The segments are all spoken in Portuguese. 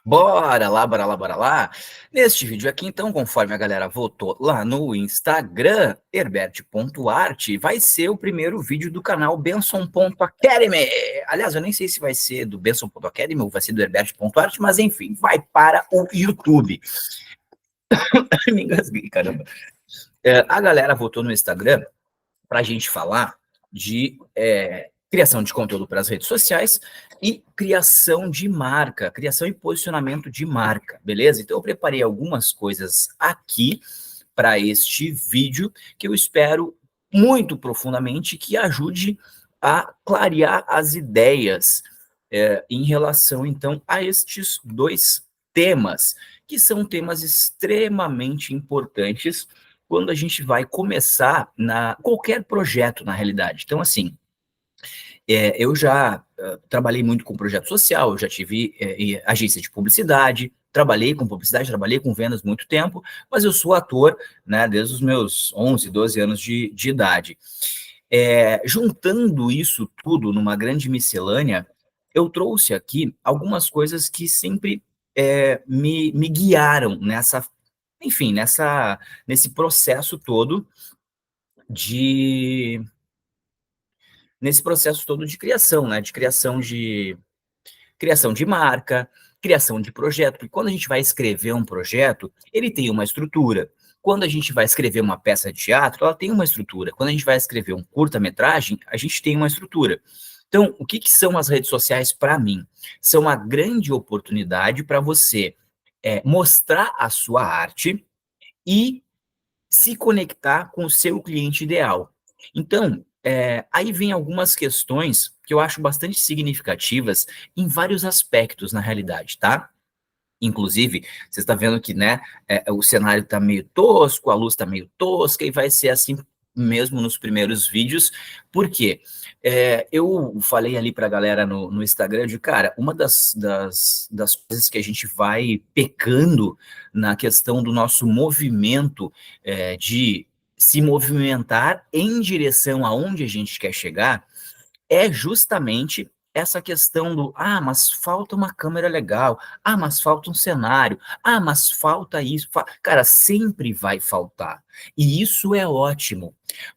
Bora lá, bora lá, bora lá. Neste vídeo aqui, então, conforme a galera votou lá no Instagram, herbert.art vai ser o primeiro vídeo do canal Benson.academy. Aliás, eu nem sei se vai ser do Benson.academy ou vai ser do herbert.art, mas enfim, vai para o YouTube. Me engasguei, caramba. A galera votou no Instagram para a gente falar de criação de conteúdo para as redes sociais e criação de marca, criação e posicionamento de marca, beleza? Então eu preparei algumas coisas aqui para este vídeo que eu espero muito profundamente que ajude a clarear as ideias em relação, então, a estes dois temas, que são temas extremamente importantes quando a gente vai começar qualquer projeto, na realidade. Então, assim, eu já trabalhei muito com projeto social, eu já tive agência de publicidade, trabalhei com publicidade, trabalhei com vendas muito tempo, mas eu sou ator, né, desde os meus 11, 12 anos de idade. Juntando isso tudo numa grande miscelânea, eu trouxe aqui algumas coisas que sempre me guiaram enfim, nesse processo todo de criação, né? De criação de marca, criação de projeto. Porque quando a gente vai escrever um projeto, ele tem uma estrutura. Quando a gente vai escrever uma peça de teatro, ela tem uma estrutura. Quando a gente vai escrever um curta-metragem, a gente tem uma estrutura. Então, o que são as redes sociais para mim? São uma grande oportunidade para você mostrar a sua arte e se conectar com o seu cliente ideal. Então, aí vem algumas questões que eu acho bastante significativas em vários aspectos, na realidade, tá? Inclusive, você está vendo que, né, o cenário está meio tosco, a luz está meio tosca, e vai ser assim mesmo nos primeiros vídeos. Por quê? Eu falei ali para a galera no Instagram de, cara, uma das coisas que a gente vai pecando na questão do nosso movimento, de se movimentar em direção aonde a gente quer chegar, é justamente essa questão do, mas falta uma câmera legal, mas falta um cenário, mas falta isso. Cara, sempre vai faltar. E isso é ótimo.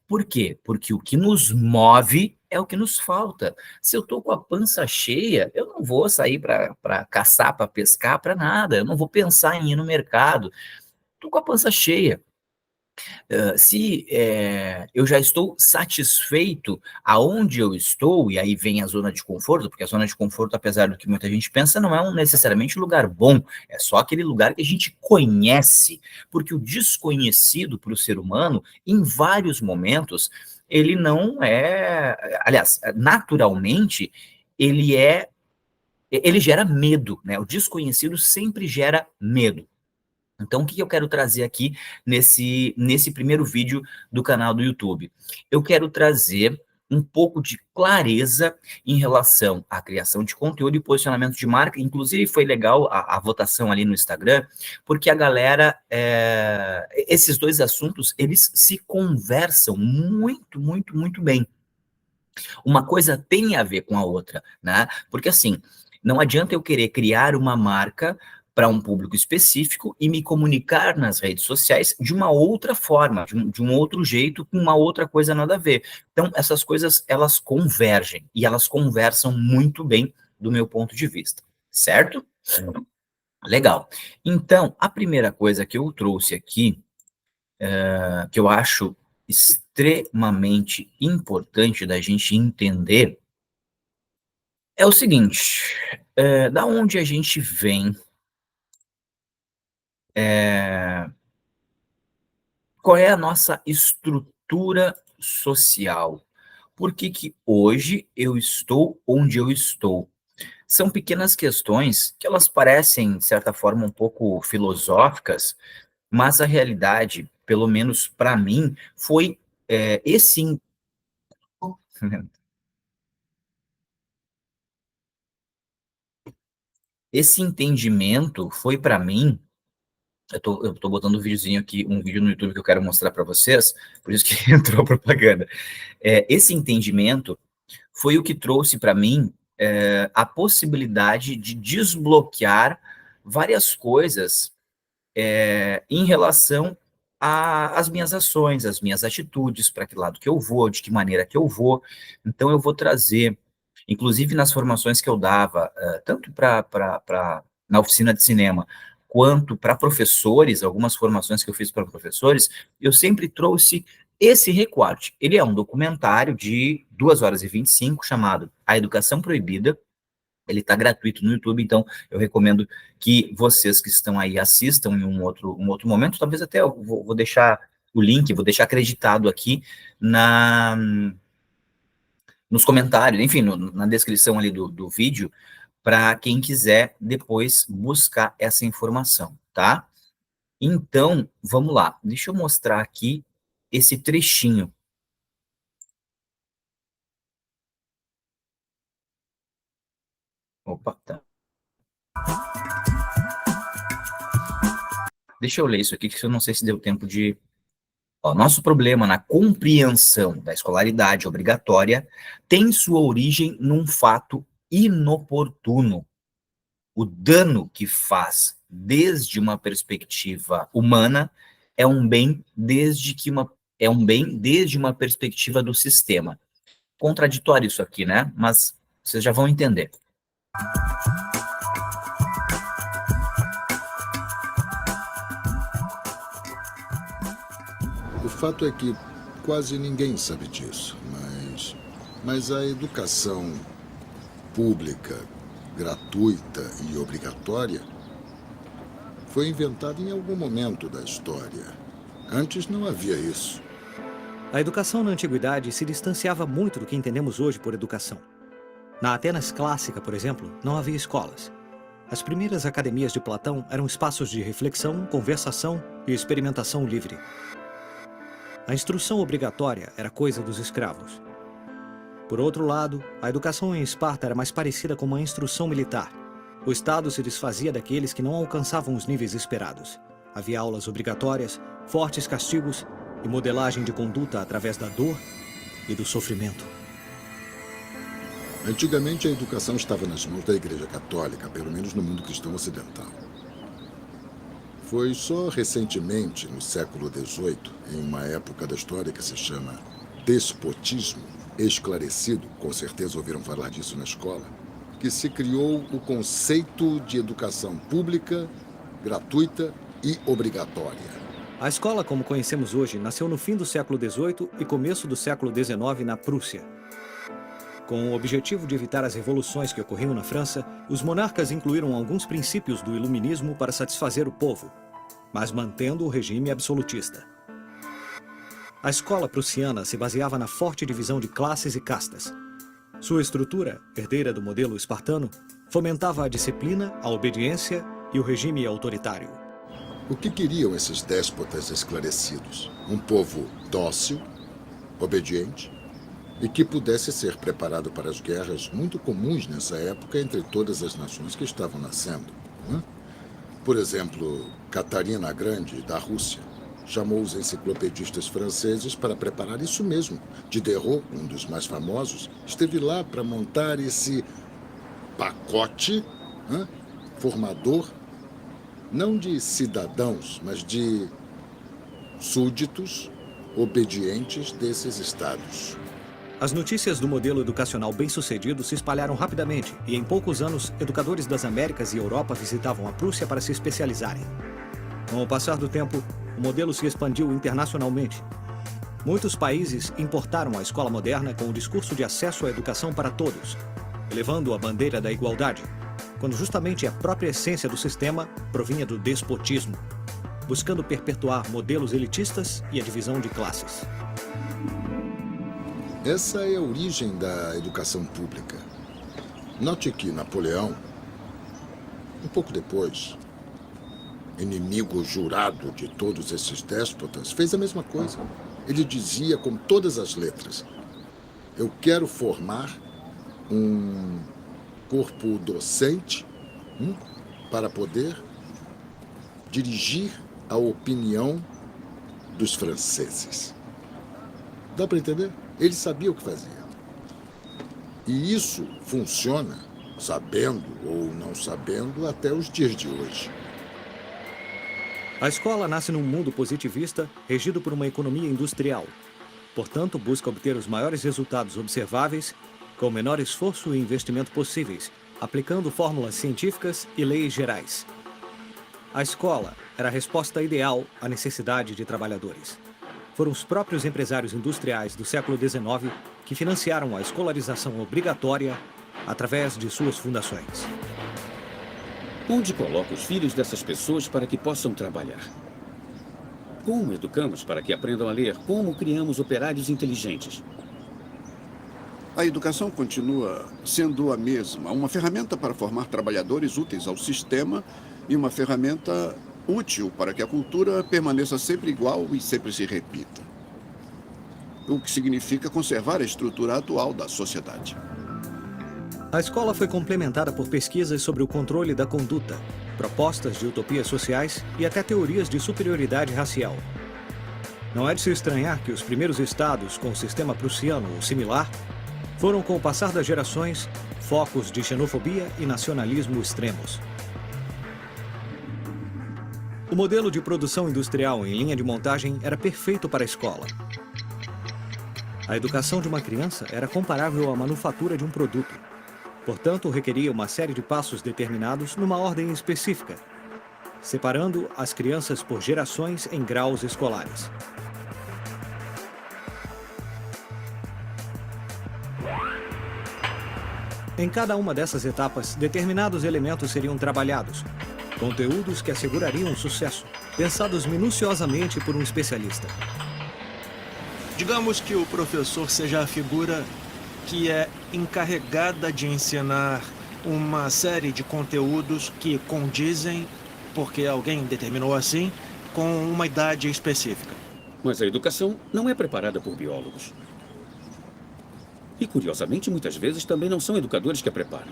Por quê? Porque o que nos move é o que nos falta. Se eu tô com a pança cheia, eu não vou sair para caçar, para pescar, para nada. Eu não vou pensar em ir no mercado. Tô com a pança cheia. Se eu já estou satisfeito aonde eu estou, e aí vem a zona de conforto, porque a zona de conforto, apesar do que muita gente pensa, não é necessariamente um lugar bom, é só aquele lugar que a gente conhece, porque o desconhecido para o ser humano, em vários momentos, ele não aliás, naturalmente, ele gera medo, né? O desconhecido sempre gera medo. Então, o que eu quero trazer aqui nesse primeiro vídeo do canal do YouTube? Eu quero trazer um pouco de clareza em relação à criação de conteúdo e posicionamento de marca. Inclusive, foi legal a votação ali no Instagram, porque a galera, esses dois assuntos, eles se conversam muito, muito, muito bem. Uma coisa tem a ver com a outra, né? Porque assim, não adianta eu querer criar uma marca para um público específico e me comunicar nas redes sociais de uma outra forma, de um outro jeito, com uma outra coisa nada a ver. Então, essas coisas, elas convergem, e elas conversam muito bem do meu ponto de vista, certo? Legal. Então, a primeira coisa que eu trouxe aqui, que eu acho extremamente importante da gente entender, é o seguinte, da onde a gente vem, qual é a nossa estrutura social? Por que hoje eu estou onde eu estou? São pequenas questões que elas parecem, de certa forma, um pouco filosóficas, mas a realidade, pelo menos para mim, foi esse esse entendimento foi para mim. Eu tô botando um videozinho aqui, um vídeo no YouTube que eu quero mostrar para vocês, por isso que entrou a propaganda. Esse entendimento foi o que trouxe para mim a possibilidade de desbloquear várias coisas em relação às minhas ações, às minhas atitudes, para que lado que eu vou, de que maneira que eu vou. Então, eu vou trazer, inclusive nas formações que eu dava, tanto na oficina de cinema, quanto para professores, algumas formações que eu fiz para professores, eu sempre trouxe esse recorte. Ele é um documentário de 2 horas e 25, chamado A Educação Proibida. Ele está gratuito no YouTube, então eu recomendo que vocês que estão aí assistam em um outro momento. Talvez até eu vou deixar o link, vou deixar acreditado aqui nos comentários, enfim, na descrição ali do vídeo, para quem quiser depois buscar essa informação, tá? Então, vamos lá. Deixa eu mostrar aqui esse trechinho. Opa, tá. Deixa eu ler isso aqui, que eu não sei se deu tempo de... Ó, nosso problema na compreensão da escolaridade obrigatória tem sua origem num fato inoportuno. O dano que faz desde uma perspectiva humana é um bem desde uma perspectiva do sistema. Contraditório isso aqui, né? Mas vocês já vão entender. O fato é que quase ninguém sabe disso, mas a educação pública, gratuita e obrigatória foi inventada em algum momento da história. Antes não havia isso. A educação na antiguidade se distanciava muito do que entendemos hoje por educação. Na Atenas clássica, por exemplo, não havia escolas. As primeiras academias de Platão eram espaços de reflexão, conversação e experimentação livre. A instrução obrigatória era coisa dos escravos. Por outro lado, a educação em Esparta era mais parecida com uma instrução militar. O Estado se desfazia daqueles que não alcançavam os níveis esperados. Havia aulas obrigatórias, fortes castigos e modelagem de conduta através da dor e do sofrimento. Antigamente, a educação estava nas mãos da Igreja Católica, pelo menos no mundo cristão ocidental. Foi só recentemente, no século XVIII, em uma época da história que se chama despotismo esclarecido, com certeza ouviram falar disso na escola, que se criou o conceito de educação pública, gratuita e obrigatória. A escola, como conhecemos hoje, nasceu no fim do século XVIII e começo do século XIX na Prússia. Com o objetivo de evitar as revoluções que ocorriam na França, os monarcas incluíram alguns princípios do iluminismo para satisfazer o povo, mas mantendo o regime absolutista. A escola prussiana se baseava na forte divisão de classes e castas. Sua estrutura, herdeira do modelo espartano, fomentava a disciplina, a obediência e o regime autoritário. O que queriam esses déspotas esclarecidos? Um povo dócil, obediente e que pudesse ser preparado para as guerras muito comuns nessa época entre todas as nações que estavam nascendo. Por exemplo, Catarina a Grande, da Rússia, chamou os enciclopedistas franceses para preparar isso mesmo. Diderot, um dos mais famosos, esteve lá para montar esse pacote formador, não de cidadãos, mas de súditos obedientes desses estados. As notícias do modelo educacional bem-sucedido se espalharam rapidamente e, em poucos anos, educadores das Américas e Europa visitavam a Prússia para se especializarem. Com o passar do tempo, o modelo se expandiu internacionalmente. Muitos países importaram a escola moderna com o discurso de acesso à educação para todos, elevando a bandeira da igualdade, quando justamente a própria essência do sistema provinha do despotismo, buscando perpetuar modelos elitistas e a divisão de classes. Essa é a origem da educação pública. Note que Napoleão, um pouco depois, inimigo jurado de todos esses déspotas, fez a mesma coisa. Ele dizia com todas as letras: eu quero formar um corpo docente para poder dirigir a opinião dos franceses. Dá para entender? Ele sabia o que fazia. E isso funciona sabendo ou não sabendo, até os dias de hoje. A escola nasce num mundo positivista, regido por uma economia industrial. Portanto, busca obter os maiores resultados observáveis, com o menor esforço e investimento possíveis, aplicando fórmulas científicas e leis gerais. A escola era a resposta ideal à necessidade de trabalhadores. Foram os próprios empresários industriais do século XIX que financiaram a escolarização obrigatória através de suas fundações. Onde coloca os filhos dessas pessoas para que possam trabalhar? Como educamos para que aprendam a ler? Como criamos operários inteligentes? A educação continua sendo a mesma, uma ferramenta para formar trabalhadores úteis ao sistema e uma ferramenta útil para que a cultura permaneça sempre igual e sempre se repita. O que significa conservar a estrutura atual da sociedade. A escola foi complementada por pesquisas sobre o controle da conduta, propostas de utopias sociais e até teorias de superioridade racial. Não é de se estranhar que os primeiros estados com o sistema prussiano ou similar foram, com o passar das gerações, focos de xenofobia e nacionalismo extremos. O modelo de produção industrial em linha de montagem era perfeito para a escola. A educação de uma criança era comparável à manufatura de um produto. Portanto, requeria uma série de passos determinados numa ordem específica, separando as crianças por gerações em graus escolares. Em cada uma dessas etapas, determinados elementos seriam trabalhados, conteúdos que assegurariam o sucesso, pensados minuciosamente por um especialista. Digamos que o professor seja a figura que é encarregada de ensinar uma série de conteúdos que condizem, porque alguém determinou assim, com uma idade específica. Mas a educação não é preparada por biólogos. E, curiosamente, muitas vezes também não são educadores que a preparam.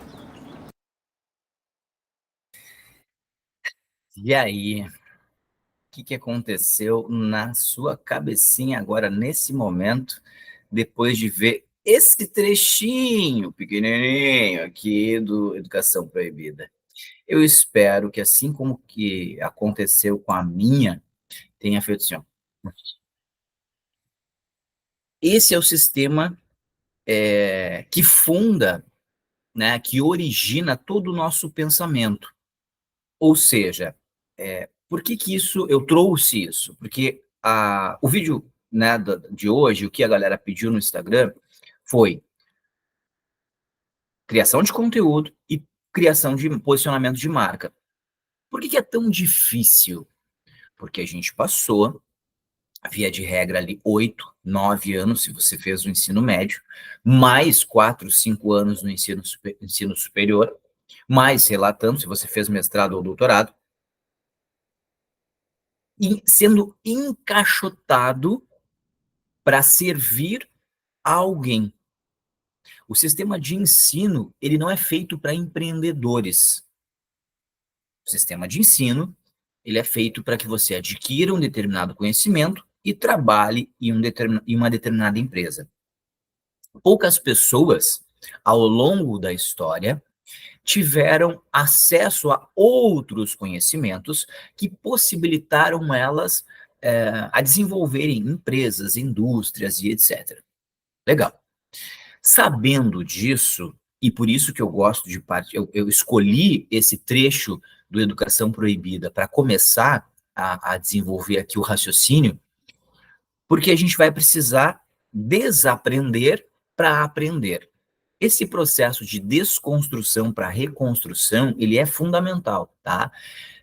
E aí, o que aconteceu na sua cabecinha agora, nesse momento, depois de ver esse trechinho pequenininho aqui do Educação Proibida? Eu espero que, assim como que aconteceu com a minha, tenha feito assim, ó. Esse é o sistema que funda, né, que origina todo o nosso pensamento. Ou seja, por que eu trouxe isso? Porque o vídeo, né, de hoje, o que a galera pediu no Instagram foi criação de conteúdo e criação de posicionamento de marca. Por que é tão difícil? Porque a gente passou, via de regra ali, 8, 9 anos, se você fez o ensino médio, mais 4, 5 anos no ensino superior, mais relatando, se você fez mestrado ou doutorado, e sendo encaixotado para servir a alguém. O sistema de ensino, ele não é feito para empreendedores. O sistema de ensino, ele é feito para que você adquira um determinado conhecimento e trabalhe em uma determinada empresa. Poucas pessoas, ao longo da história, tiveram acesso a outros conhecimentos que possibilitaram elas a desenvolverem empresas, indústrias e etc. Legal. Sabendo disso, e por isso que eu gosto de eu escolhi esse trecho do Educação Proibida para começar a desenvolver aqui o raciocínio, porque a gente vai precisar desaprender para aprender. Esse processo de desconstrução para reconstrução, ele é fundamental, tá?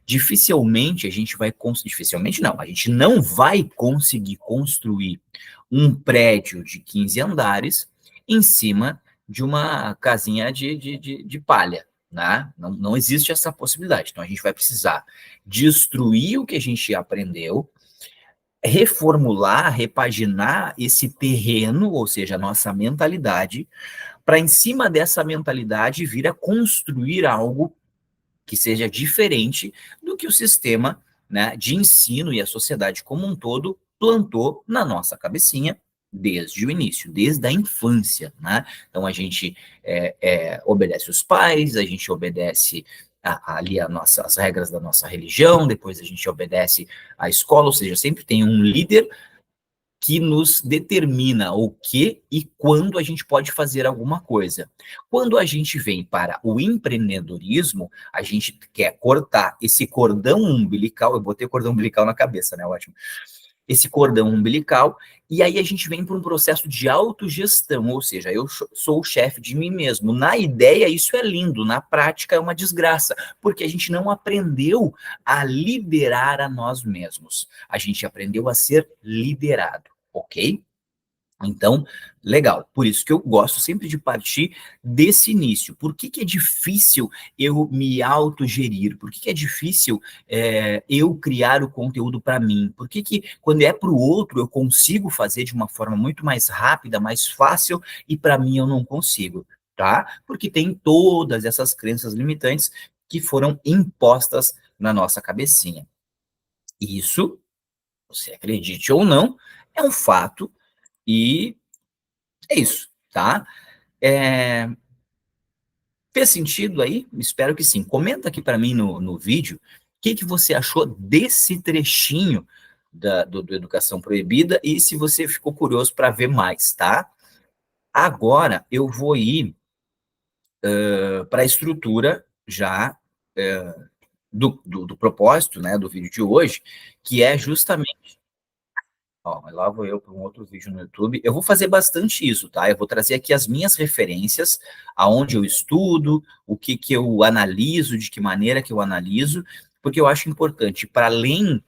Dificilmente a gente não vai conseguir construir um prédio de 15 andares em cima de uma casinha de palha, né? Não existe essa possibilidade. Então a gente vai precisar destruir o que a gente aprendeu, reformular, repaginar esse terreno, ou seja, a nossa mentalidade, para em cima dessa mentalidade vir a construir algo que seja diferente do que o sistema, né, de ensino e a sociedade como um todo plantou na nossa cabecinha, Desde o início, desde a infância, né? Então, a gente obedece os pais, a gente obedece ali as regras da nossa religião, depois a gente obedece a escola, ou seja, sempre tem um líder que nos determina o que e quando a gente pode fazer alguma coisa. Quando a gente vem para o empreendedorismo, a gente quer cortar esse cordão umbilical, eu botei o cordão umbilical na cabeça, né? Ótimo. Esse cordão umbilical, e aí a gente vem para um processo de autogestão, ou seja, eu sou o chefe de mim mesmo. Na ideia, isso é lindo, na prática é uma desgraça, porque a gente não aprendeu a liderar a nós mesmos. A gente aprendeu a ser liderado, ok? Então, legal. Por isso que eu gosto sempre de partir desse início. Por que é difícil eu me autogerir? Por que é difícil eu criar o conteúdo para mim? Por que quando é para o outro eu consigo fazer de uma forma muito mais rápida, mais fácil, e para mim eu não consigo, tá? Porque tem todas essas crenças limitantes que foram impostas na nossa cabecinha. Isso, você acredite ou não, é um fato. E é isso, tá? Fez sentido aí? Espero que sim. Comenta aqui para mim no vídeo o que você achou desse trechinho do Educação Proibida e se você ficou curioso para ver mais, tá? Agora eu vou ir para a estrutura já do propósito, né, do vídeo de hoje, que é justamente. Ó, mas lá vou eu para um outro vídeo no YouTube. Eu vou fazer bastante isso, tá? Eu vou trazer aqui as minhas referências, aonde eu estudo, o que eu analiso, de que maneira que eu analiso, porque eu acho importante, para além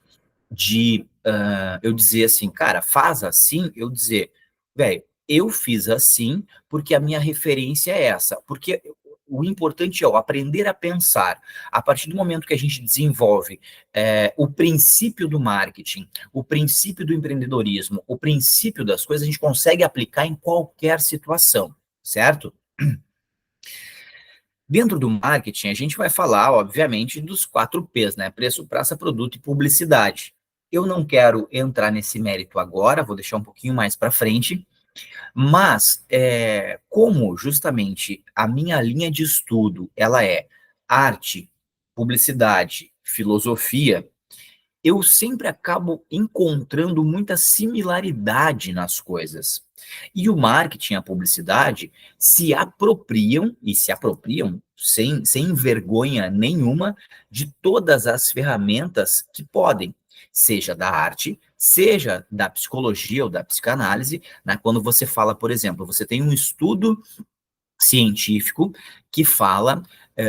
de eu dizer assim, cara, faz assim, eu dizer, velho, eu fiz assim porque a minha referência é essa. Porque o importante é aprender a pensar. A partir do momento que a gente desenvolve o princípio do marketing, o princípio do empreendedorismo, o princípio das coisas, a gente consegue aplicar em qualquer situação, certo? Dentro do marketing, a gente vai falar, obviamente, dos 4 P's, né? Preço, praça, produto e publicidade. Eu não quero entrar nesse mérito agora, vou deixar um pouquinho mais para frente, mas como justamente a minha linha de estudo, ela é arte, publicidade, filosofia, eu sempre acabo encontrando muita similaridade nas coisas. E o marketing e a publicidade se apropriam, e se apropriam sem vergonha nenhuma, de todas as ferramentas que podem, seja da arte, seja da psicologia ou da psicanálise, né? Quando você fala, por exemplo, você tem um estudo científico que fala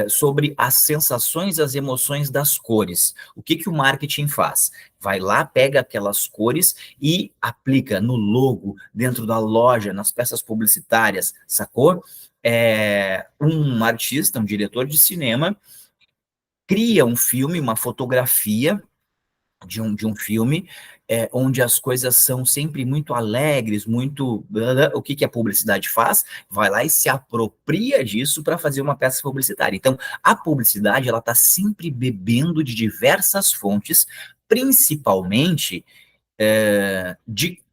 sobre as sensações, as emoções das cores. O que o marketing faz? Vai lá, pega aquelas cores e aplica no logo, dentro da loja, nas peças publicitárias, sacou? Um artista, um diretor de cinema, cria um filme, uma fotografia de um filme, onde as coisas são sempre muito alegres, muito... O que a publicidade faz? Vai lá e se apropria disso para fazer uma peça publicitária. Então, a publicidade, ela está sempre bebendo de diversas fontes, principalmente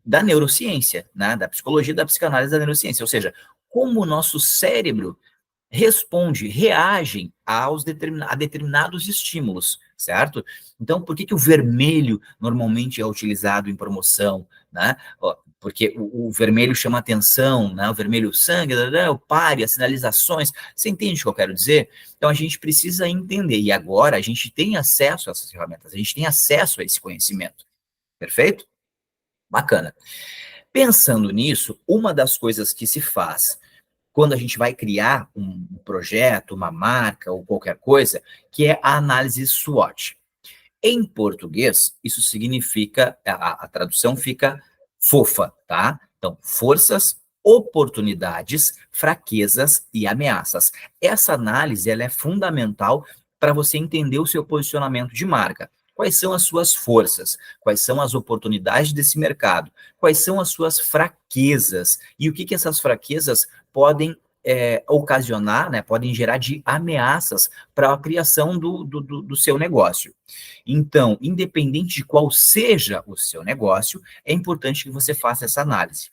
da neurociência, né? Da psicologia, da psicanálise, da neurociência. Ou seja, como o nosso cérebro responde, reagem a determinados estímulos, certo? Então, por que o vermelho normalmente é utilizado em promoção, né? Porque o vermelho chama atenção, né? O vermelho sangue, o pare, as sinalizações, você entende o que eu quero dizer? Então, a gente precisa entender, e agora a gente tem acesso a essas ferramentas, a gente tem acesso a esse conhecimento, perfeito? Bacana. Pensando nisso, uma das coisas que se faz quando a gente vai criar um projeto, uma marca ou qualquer coisa, que é a análise SWOT. Em português, isso significa, a tradução fica fofa, tá? Então, forças, oportunidades, fraquezas e ameaças. Essa análise, ela é fundamental para você entender o seu posicionamento de marca. Quais são as suas forças? Quais são as oportunidades desse mercado? Quais são as suas fraquezas? E o que essas fraquezas podem ocasionar, né, podem gerar de ameaças para a criação do seu negócio. Então, independente de qual seja o seu negócio, é importante que você faça essa análise.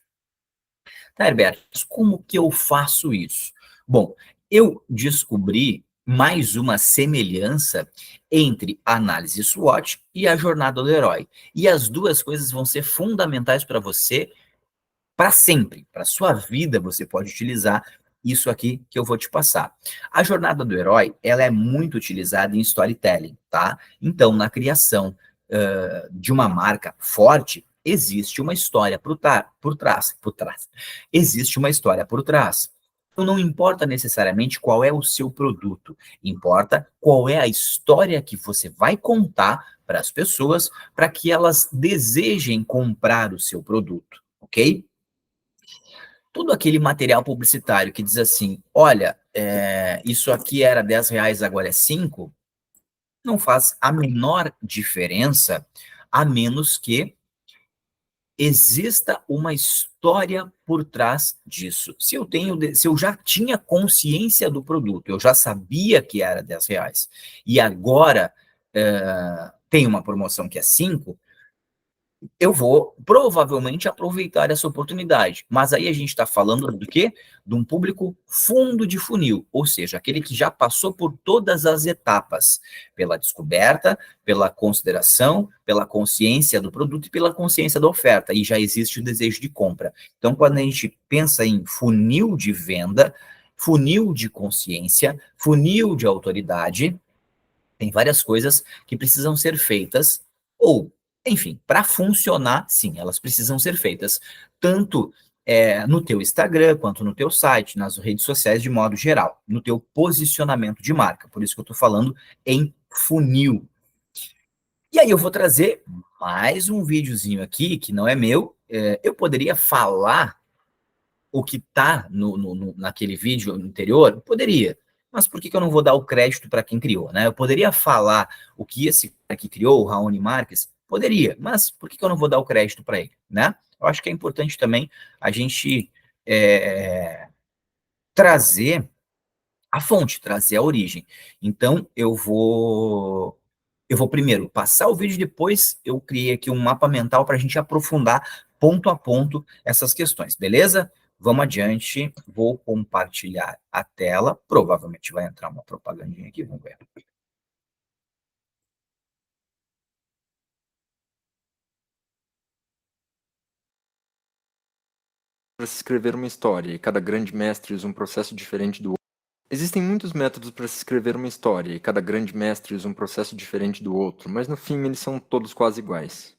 Tá, Herberto, mas como que eu faço isso? Bom, eu descobri mais uma semelhança entre a análise SWOT e a jornada do herói. E as duas coisas vão ser fundamentais para você para sempre, para sua vida você pode utilizar isso aqui que eu vou te passar. A jornada do herói, ela é muito utilizada em storytelling, tá? Então, na criação de uma marca forte, existe uma história por trás. Existe uma história por trás. Então, não importa necessariamente qual é o seu produto, importa qual é a história que você vai contar para as pessoas para que elas desejem comprar o seu produto, ok? Todo aquele material publicitário que diz assim, olha, isso aqui era R$ 10, agora é 5, não faz a menor diferença, a menos que exista uma história por trás disso. Se eu já tinha consciência do produto, eu já sabia que era R$ 10, e agora tem uma promoção que é 5, eu vou provavelmente aproveitar essa oportunidade. Mas aí a gente está falando do quê? De um público fundo de funil, ou seja, aquele que já passou por todas as etapas, pela descoberta, pela consideração, pela consciência do produto e pela consciência da oferta, e já existe o desejo de compra. Então, quando a gente pensa em funil de venda, funil de consciência, funil de autoridade, tem várias coisas que precisam ser feitas, ou, enfim, para funcionar, sim, elas precisam ser feitas, tanto no teu Instagram, quanto no teu site, nas redes sociais de modo geral, no teu posicionamento de marca. Por isso que eu estou falando em funil. E aí eu vou trazer mais um videozinho aqui, que não é meu. Eu poderia falar o que está naquele vídeo anterior? Poderia. Mas por que que eu não vou dar o crédito para quem criou, né? Eu poderia falar o que esse cara que criou, o Raoni Marques? Poderia, mas por que que eu não vou dar o crédito para ele, né? Eu acho que é importante também a gente trazer a fonte, trazer a origem. Então, eu vou primeiro passar o vídeo, depois eu criei aqui um mapa mental para a gente aprofundar ponto a ponto essas questões, beleza? Vamos adiante, vou compartilhar a tela, provavelmente vai entrar uma propagandinha aqui, vamos ver. Para se escrever uma história, e cada grande mestre usa um processo diferente do outro. Existem muitos métodos para se escrever uma história, e cada grande mestre usa um processo diferente do outro, mas no fim eles são todos quase iguais.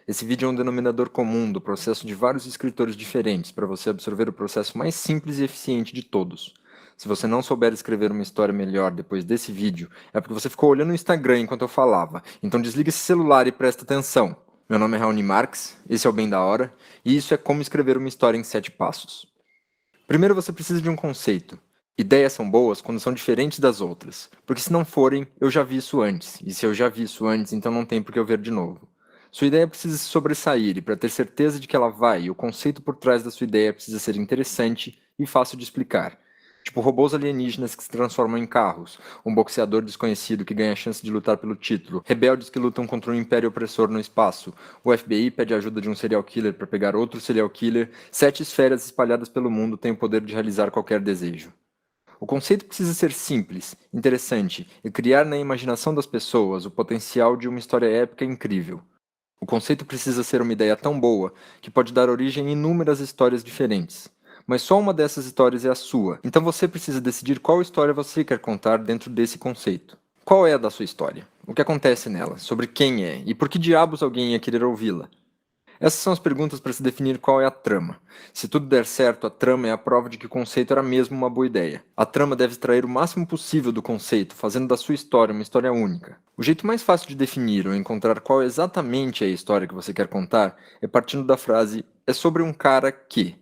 Esse vídeo é um denominador comum do processo de vários escritores diferentes para você absorver o processo mais simples e eficiente de todos. Se você não souber escrever uma história melhor depois desse vídeo, é porque você ficou olhando o Instagram enquanto eu falava, então desliga esse celular e presta atenção. Meu nome é Raoni Marques, esse é o Bem da Hora, e isso é como escrever uma história em 7 passos. Primeiro você precisa de um conceito. Ideias são boas quando são diferentes das outras, porque se não forem, eu já vi isso antes, e se eu já vi isso antes, então não tem por que eu ver de novo. Sua ideia precisa se sobressair, e para ter certeza de que ela vai, o conceito por trás da sua ideia precisa ser interessante e fácil de explicar. Tipo robôs alienígenas que se transformam em carros, um boxeador desconhecido que ganha a chance de lutar pelo título, rebeldes que lutam contra um império opressor no espaço, o FBI pede ajuda de um serial killer para pegar outro serial killer, 7 esferas espalhadas pelo mundo têm o poder de realizar qualquer desejo. O conceito precisa ser simples, interessante e criar na imaginação das pessoas o potencial de uma história épica incrível. O conceito precisa ser uma ideia tão boa que pode dar origem a inúmeras histórias diferentes. Mas só uma dessas histórias é a sua, então você precisa decidir qual história você quer contar dentro desse conceito. Qual é a da sua história? O que acontece nela? Sobre quem é? E por que diabos alguém ia querer ouvi-la? Essas são as perguntas para se definir qual é a trama. Se tudo der certo, a trama é a prova de que o conceito era mesmo uma boa ideia. A trama deve extrair o máximo possível do conceito, fazendo da sua história uma história única. O jeito mais fácil de definir ou encontrar qual exatamente é a história que você quer contar é partindo da frase "é sobre um cara que".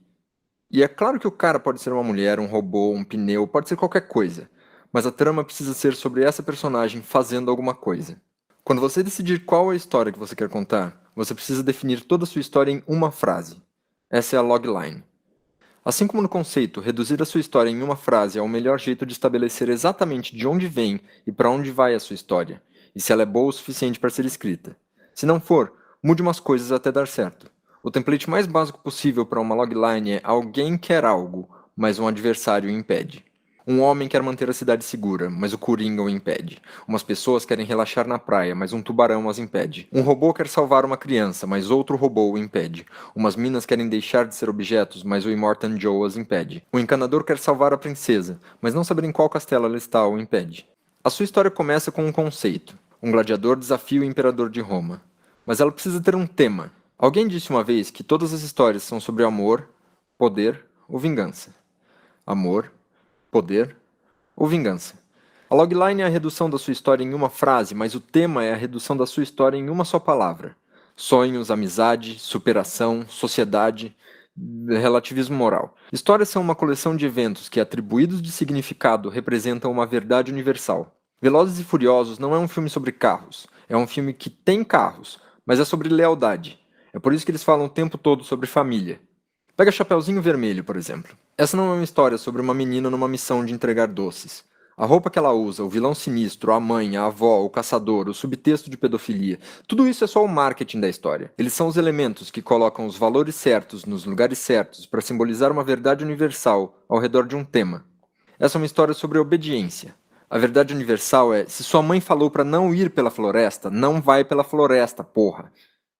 E é claro que o cara pode ser uma mulher, um robô, um pneu, pode ser qualquer coisa. Mas a trama precisa ser sobre essa personagem fazendo alguma coisa. Quando você decidir qual é a história que você quer contar, você precisa definir toda a sua história em uma frase. Essa é a logline. Assim como no conceito, reduzir a sua história em uma frase é o melhor jeito de estabelecer exatamente de onde vem e para onde vai a sua história, e se ela é boa o suficiente para ser escrita. Se não for, mude umas coisas até dar certo. O template mais básico possível para uma logline é: alguém quer algo, mas um adversário o impede. Um homem quer manter a cidade segura, mas o Coringa o impede. Umas pessoas querem relaxar na praia, mas um tubarão as impede. Um robô quer salvar uma criança, mas outro robô o impede. Umas minas querem deixar de ser objetos, mas o Immortan Joe as impede. O encanador quer salvar a princesa, mas não saber em qual castelo ela está o impede. A sua história começa com um conceito. Um gladiador desafia o imperador de Roma. Mas ela precisa ter um tema. Alguém disse uma vez que todas as histórias são sobre amor, poder ou vingança. Amor, poder ou vingança. A logline é a redução da sua história em uma frase, mas o tema é a redução da sua história em uma só palavra. Sonhos, amizade, superação, sociedade, relativismo moral. Histórias são uma coleção de eventos que, atribuídos de significado, representam uma verdade universal. Velozes e Furiosos não é um filme sobre carros. É um filme que tem carros, mas é sobre lealdade. É por isso que eles falam o tempo todo sobre família. Pega Chapeuzinho Vermelho, por exemplo. Essa não é uma história sobre uma menina numa missão de entregar doces. A roupa que ela usa, o vilão sinistro, a mãe, a avó, o caçador, o subtexto de pedofilia, tudo isso é só o marketing da história. Eles são os elementos que colocam os valores certos nos lugares certos para simbolizar uma verdade universal ao redor de um tema. Essa é uma história sobre obediência. A verdade universal é: se sua mãe falou para não ir pela floresta, não vai pela floresta, porra.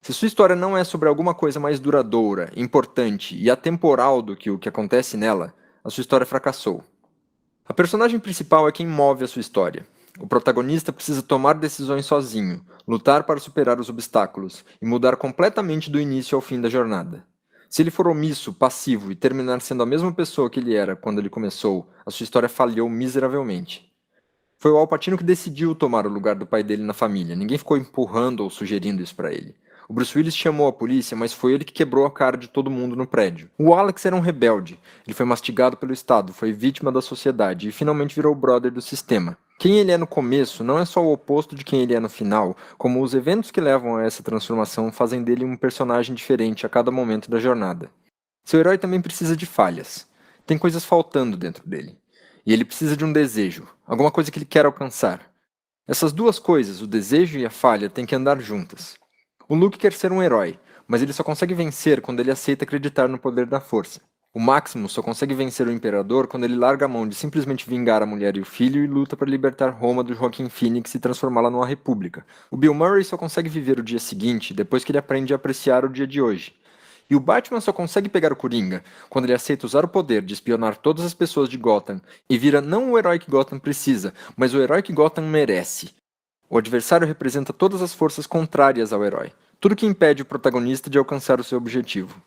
Se sua história não é sobre alguma coisa mais duradoura, importante e atemporal do que o que acontece nela, a sua história fracassou. A personagem principal é quem move a sua história. O protagonista precisa tomar decisões sozinho, lutar para superar os obstáculos e mudar completamente do início ao fim da jornada. Se ele for omisso, passivo e terminar sendo a mesma pessoa que ele era quando ele começou, a sua história falhou miseravelmente. Foi o Al Pacino que decidiu tomar o lugar do pai dele na família. Ninguém ficou empurrando ou sugerindo isso para ele. O Bruce Willis chamou a polícia, mas foi ele que quebrou a cara de todo mundo no prédio. O Alex era um rebelde. Ele foi mastigado pelo Estado, foi vítima da sociedade e finalmente virou o brother do sistema. Quem ele é no começo não é só o oposto de quem ele é no final, como os eventos que levam a essa transformação fazem dele um personagem diferente a cada momento da jornada. Seu herói também precisa de falhas. Tem coisas faltando dentro dele. E ele precisa de um desejo, alguma coisa que ele quer alcançar. Essas duas coisas, o desejo e a falha, têm que andar juntas. O Luke quer ser um herói, mas ele só consegue vencer quando ele aceita acreditar no poder da força. O Maximus só consegue vencer o Imperador quando ele larga a mão de simplesmente vingar a mulher e o filho e luta para libertar Roma do Joaquin Phoenix e transformá-la numa república. O Bill Murray só consegue viver o dia seguinte depois que ele aprende a apreciar o dia de hoje. E o Batman só consegue pegar o Coringa quando ele aceita usar o poder de espionar todas as pessoas de Gotham e vira não o herói que Gotham precisa, mas o herói que Gotham merece. O adversário representa todas as forças contrárias ao herói, tudo que impede o protagonista de alcançar o seu objetivo.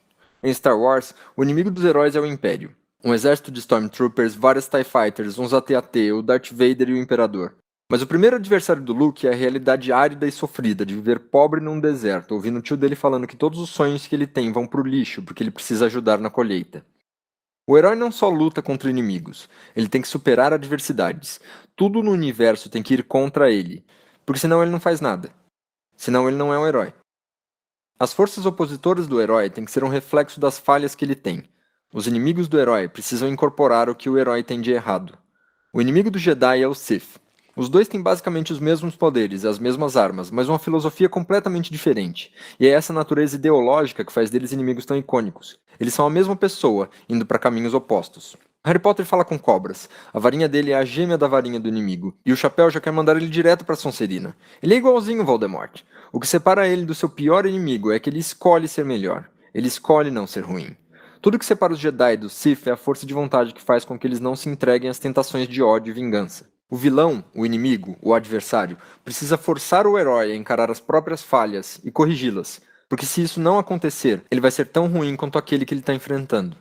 Em Star Wars, o inimigo dos heróis é o Império. Um exército de Stormtroopers, vários TIE Fighters, uns AT-AT, o Darth Vader e o Imperador. Mas o primeiro adversário do Luke é a realidade árida e sofrida de viver pobre num deserto, ouvindo o tio dele falando que todos os sonhos que ele tem vão pro lixo porque ele precisa ajudar na colheita. O herói não só luta contra inimigos, ele tem que superar adversidades. Tudo no universo tem que ir contra ele, porque senão ele não faz nada. Senão ele não é um herói. As forças opositoras do herói têm que ser um reflexo das falhas que ele tem. Os inimigos do herói precisam incorporar o que o herói tem de errado. O inimigo do Jedi é o Sith. Os dois têm basicamente os mesmos poderes e as mesmas armas, mas uma filosofia completamente diferente. E é essa natureza ideológica que faz deles inimigos tão icônicos. Eles são a mesma pessoa, indo para caminhos opostos. Harry Potter fala com cobras. A varinha dele é a gêmea da varinha do inimigo. E o chapéu já quer mandar ele direto pra Sonserina. Ele é igualzinho Voldemort. O que separa ele do seu pior inimigo é que ele escolhe ser melhor. Ele escolhe não ser ruim. Tudo que separa os Jedi dos Sith é a força de vontade que faz com que eles não se entreguem às tentações de ódio e vingança. O vilão, o inimigo, o adversário, precisa forçar o herói a encarar as próprias falhas e corrigi-las. Porque se isso não acontecer, ele vai ser tão ruim quanto aquele que ele está enfrentando.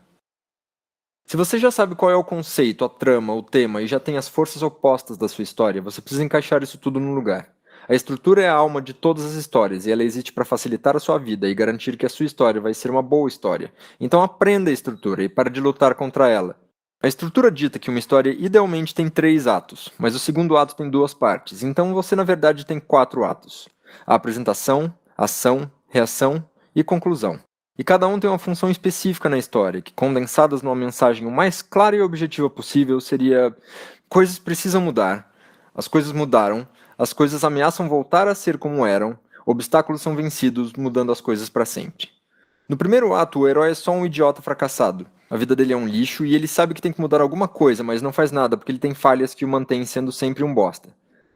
Se você já sabe qual é o conceito, a trama, o tema e já tem as forças opostas da sua história, você precisa encaixar isso tudo no lugar. A estrutura é a alma de todas as histórias e ela existe para facilitar a sua vida e garantir que a sua história vai ser uma boa história. Então aprenda a estrutura e pare de lutar contra ela. A estrutura dita que uma história idealmente tem 3 atos, mas o segundo ato tem 2 partes, então você na verdade tem 4 atos. A apresentação, ação, reação e conclusão. E cada um tem uma função específica na história, que condensadas numa mensagem o mais clara e objetiva possível seria: coisas precisam mudar, as coisas mudaram, as coisas ameaçam voltar a ser como eram, obstáculos são vencidos, mudando as coisas para sempre. No primeiro ato, o herói é só um idiota fracassado. A vida dele é um lixo e ele sabe que tem que mudar alguma coisa, mas não faz nada porque ele tem falhas que o mantêm sendo sempre um bosta.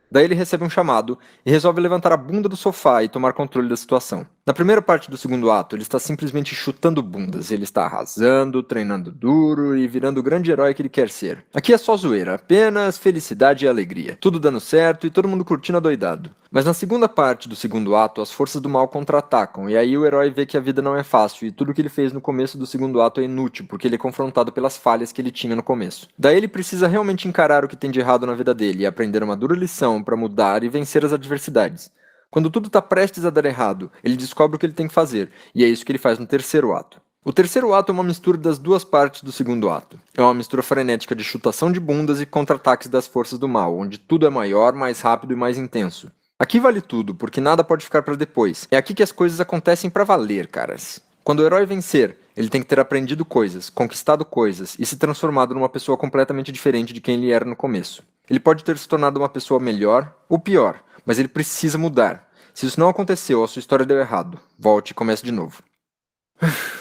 Daí ele recebe um chamado e resolve levantar a bunda do sofá e tomar controle da situação. Na primeira parte do segundo ato, ele está simplesmente chutando bundas. Ele está arrasando, treinando duro e virando o grande herói que ele quer ser. Aqui é só zoeira, apenas felicidade e alegria. Tudo dando certo e todo mundo curtindo adoidado. Mas na segunda parte do segundo ato, as forças do mal contra-atacam, e aí o herói vê que a vida não é fácil, e tudo que ele fez no começo do segundo ato é inútil, porque ele é confrontado pelas falhas que ele tinha no começo. Daí ele precisa realmente encarar o que tem de errado na vida dele, e aprender uma dura lição para mudar e vencer as adversidades. Quando tudo está prestes a dar errado, ele descobre o que ele tem que fazer, e é isso que ele faz no terceiro ato. O terceiro ato é uma mistura das duas partes do segundo ato. É uma mistura frenética de chutação de bundas e contra-ataques das forças do mal, onde tudo é maior, mais rápido e mais intenso. Aqui vale tudo, porque nada pode ficar para depois. É aqui que as coisas acontecem para valer, caras. Quando o herói vencer, ele tem que ter aprendido coisas, conquistado coisas e se transformado numa pessoa completamente diferente de quem ele era no começo. Ele pode ter se tornado uma pessoa melhor ou pior, mas ele precisa mudar. Se isso não aconteceu, a sua história deu errado. Volte e comece de novo.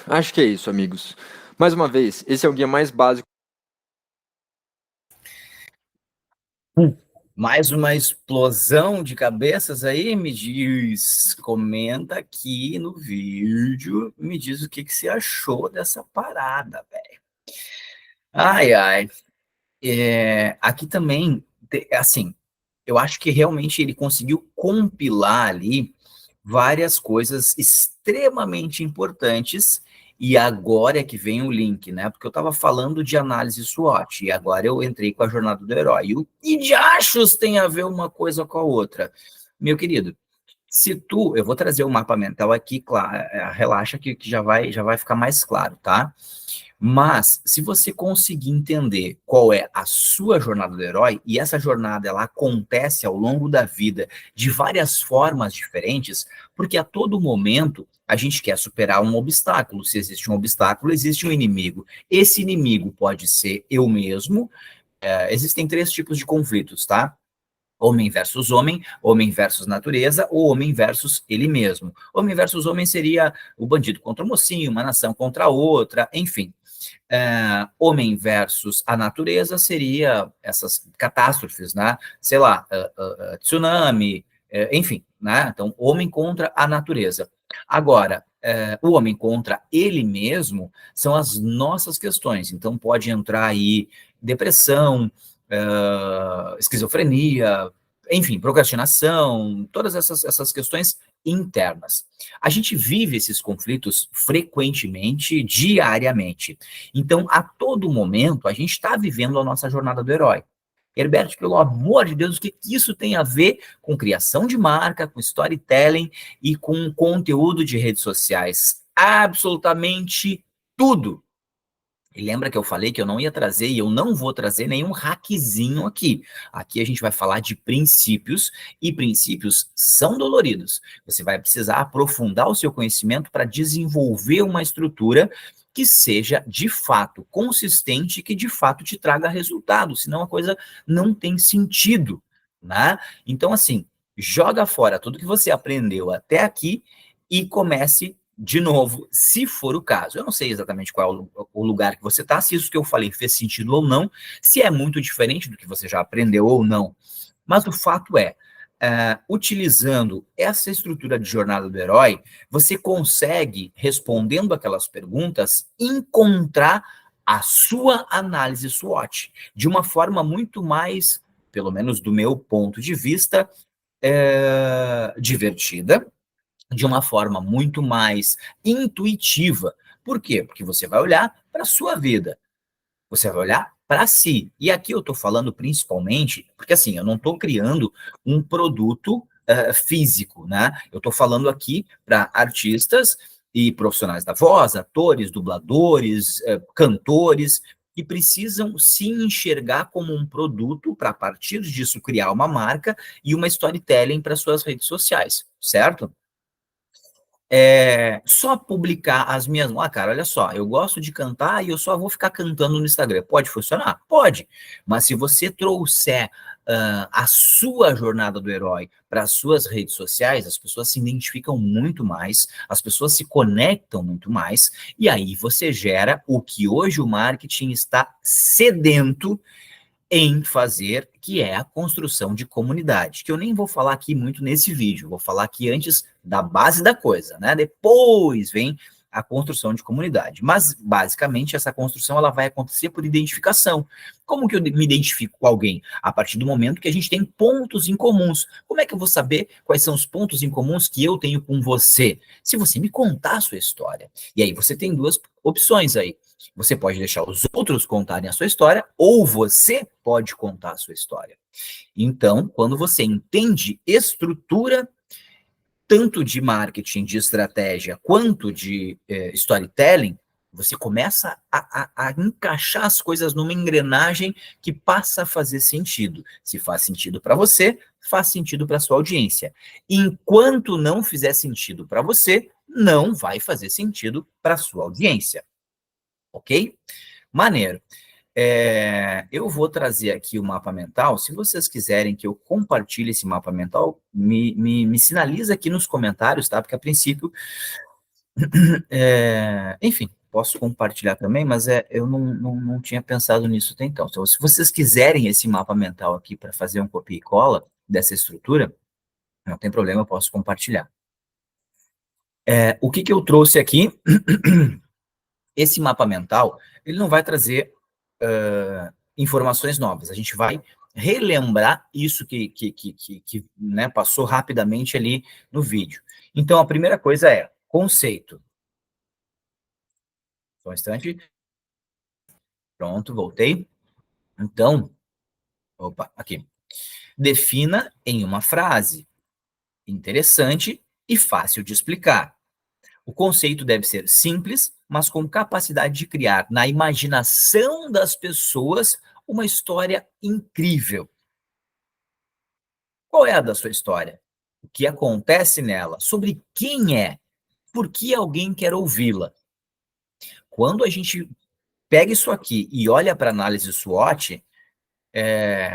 Acho que é isso, amigos. Mais uma vez, esse é o guia mais básico. Mais uma explosão de cabeças aí, me diz, comenta aqui no vídeo, me diz o que você achou dessa parada, velho. Ai, ai. Aqui também, assim, eu acho que realmente ele conseguiu compilar ali várias coisas extremamente importantes, e agora é que vem o link, né? Porque eu estava falando de análise SWOT, e agora eu entrei com a jornada do herói. E o que de achos tem a ver uma coisa com a outra? Meu querido, eu vou trazer o mapa mental aqui, claro, relaxa que já vai ficar mais claro, tá? Mas, se você conseguir entender qual é a sua jornada do herói, e essa jornada ela acontece ao longo da vida de várias formas diferentes, porque a todo momento a gente quer superar um obstáculo. Se existe um obstáculo, existe um inimigo. Esse inimigo pode ser eu mesmo. Existem 3 tipos de conflitos, tá? Homem versus natureza, ou homem versus ele mesmo. Homem versus homem seria o bandido contra o mocinho, uma nação contra a outra, enfim. Homem versus a natureza seria essas catástrofes, né? Sei lá, tsunami, enfim, né? Então, homem contra a natureza. Agora, o homem contra ele mesmo são as nossas questões. Então, pode entrar aí depressão, esquizofrenia, enfim, procrastinação, todas essas questões internas. A gente vive esses conflitos frequentemente, diariamente. Então, a todo momento, a gente está vivendo a nossa jornada do herói. Herberto, pelo amor de Deus, o que isso tem a ver com criação de marca, com storytelling e com conteúdo de redes sociais? Absolutamente tudo. E lembra que eu falei que eu não ia trazer, e eu não vou trazer nenhum hackzinho aqui. Aqui a gente vai falar de princípios, e princípios são doloridos. Você vai precisar aprofundar o seu conhecimento para desenvolver uma estrutura que seja de fato consistente, que de fato te traga resultado, senão a coisa não tem sentido, né? Então, assim, joga fora tudo que você aprendeu até aqui e comece de novo, se for o caso. Eu não sei exatamente qual é o lugar que você está, se isso que eu falei fez sentido ou não, se é muito diferente do que você já aprendeu ou não. Mas o fato é, utilizando essa estrutura de jornada do herói, você consegue, respondendo aquelas perguntas, encontrar a sua análise SWOT de uma forma muito mais, pelo menos do meu ponto de vista, divertida, de uma forma muito mais intuitiva. Por quê? Porque você vai olhar para a sua vida, você vai olhar para si. E aqui eu estou falando principalmente, porque assim, eu não estou criando um produto físico, né? Eu estou falando aqui para artistas e profissionais da voz, atores, dubladores, cantores, que precisam se enxergar como um produto para, a partir disso, criar uma marca e uma storytelling para suas redes sociais, certo? só publicar as minhas... cara, olha só, eu gosto de cantar e eu só vou ficar cantando no Instagram. Pode funcionar? Pode. Mas se você trouxer a sua jornada do herói para as suas redes sociais, as pessoas se identificam muito mais, as pessoas se conectam muito mais, e aí você gera o que hoje o marketing está sedento em fazer, que é a construção de comunidade, que eu nem vou falar aqui muito nesse vídeo, vou falar aqui antes da base da coisa, né? Depois vem a construção de comunidade. Mas, basicamente, essa construção ela vai acontecer por identificação. Como que eu me identifico com alguém? A partir do momento que a gente tem pontos em comuns. Como é que eu vou saber quais são os pontos em comuns que eu tenho com você? Se você me contar a sua história. E aí você tem duas opções aí. Você pode deixar os outros contarem a sua história, ou você pode contar a sua história. Então, quando você entende estrutura, tanto de marketing, de estratégia, quanto de storytelling, você começa a encaixar as coisas numa engrenagem que passa a fazer sentido. Se faz sentido para você, faz sentido para sua audiência. Enquanto não fizer sentido para você, não vai fazer sentido para sua audiência. Ok? Maneiro. Eu vou trazer aqui o mapa mental. Se vocês quiserem que eu compartilhe esse mapa mental, me sinaliza aqui nos comentários, tá? Porque a princípio, enfim, posso compartilhar também, mas eu não tinha pensado nisso até então. Então, se vocês quiserem esse mapa mental aqui para fazer um copia e cola dessa estrutura, não tem problema, eu posso compartilhar. O que eu trouxe aqui? Esse mapa mental, ele não vai trazer informações novas. A gente vai relembrar isso que né, passou rapidamente ali no vídeo. Então, a primeira coisa é conceito. Só um instante. Pronto, voltei. Então, opa, aqui. Defina em uma frase interessante e fácil de explicar. O conceito deve ser simples, mas com capacidade de criar na imaginação das pessoas uma história incrível. Qual é a da sua história? O que acontece nela? Sobre quem é? Por que alguém quer ouvi-la? Quando a gente pega isso aqui e olha para a análise SWOT,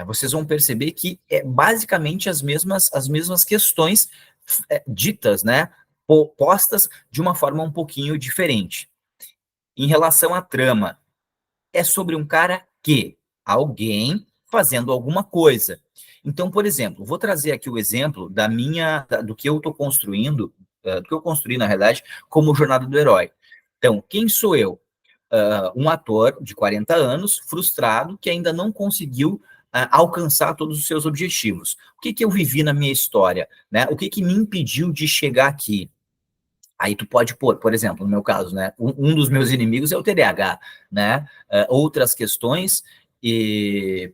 vocês vão perceber que é basicamente as mesmas questões ditas, né? Postas de uma forma um pouquinho diferente. Em relação à trama, é sobre um cara que, alguém fazendo alguma coisa. Então, por exemplo, vou trazer aqui o exemplo do que eu estou construindo, do que eu construí, na realidade, como jornada do herói. Então, quem sou eu? Um ator de 40 anos, frustrado, que ainda não conseguiu alcançar todos os seus objetivos. O que eu vivi na minha história? Né? O que me impediu de chegar aqui? Aí tu pode pôr, por exemplo, no meu caso, né, um dos meus inimigos é o TDAH, né, outras questões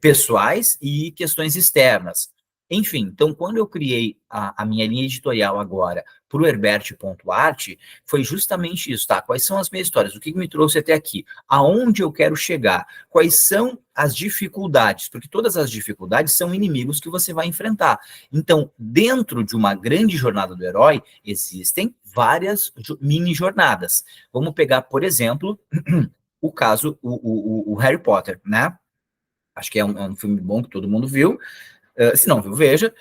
pessoais e questões externas. Enfim, então, quando eu criei a minha linha editorial agora para o Herbert.art, foi justamente isso, tá? Quais são as minhas histórias? O que me trouxe até aqui? Aonde eu quero chegar? Quais são as dificuldades? Porque todas as dificuldades são inimigos que você vai enfrentar. Então, dentro de uma grande jornada do herói, existem várias mini jornadas. Vamos pegar, por exemplo, o caso, o Harry Potter, né? Acho que é um filme bom que todo mundo viu. Se não viu, veja.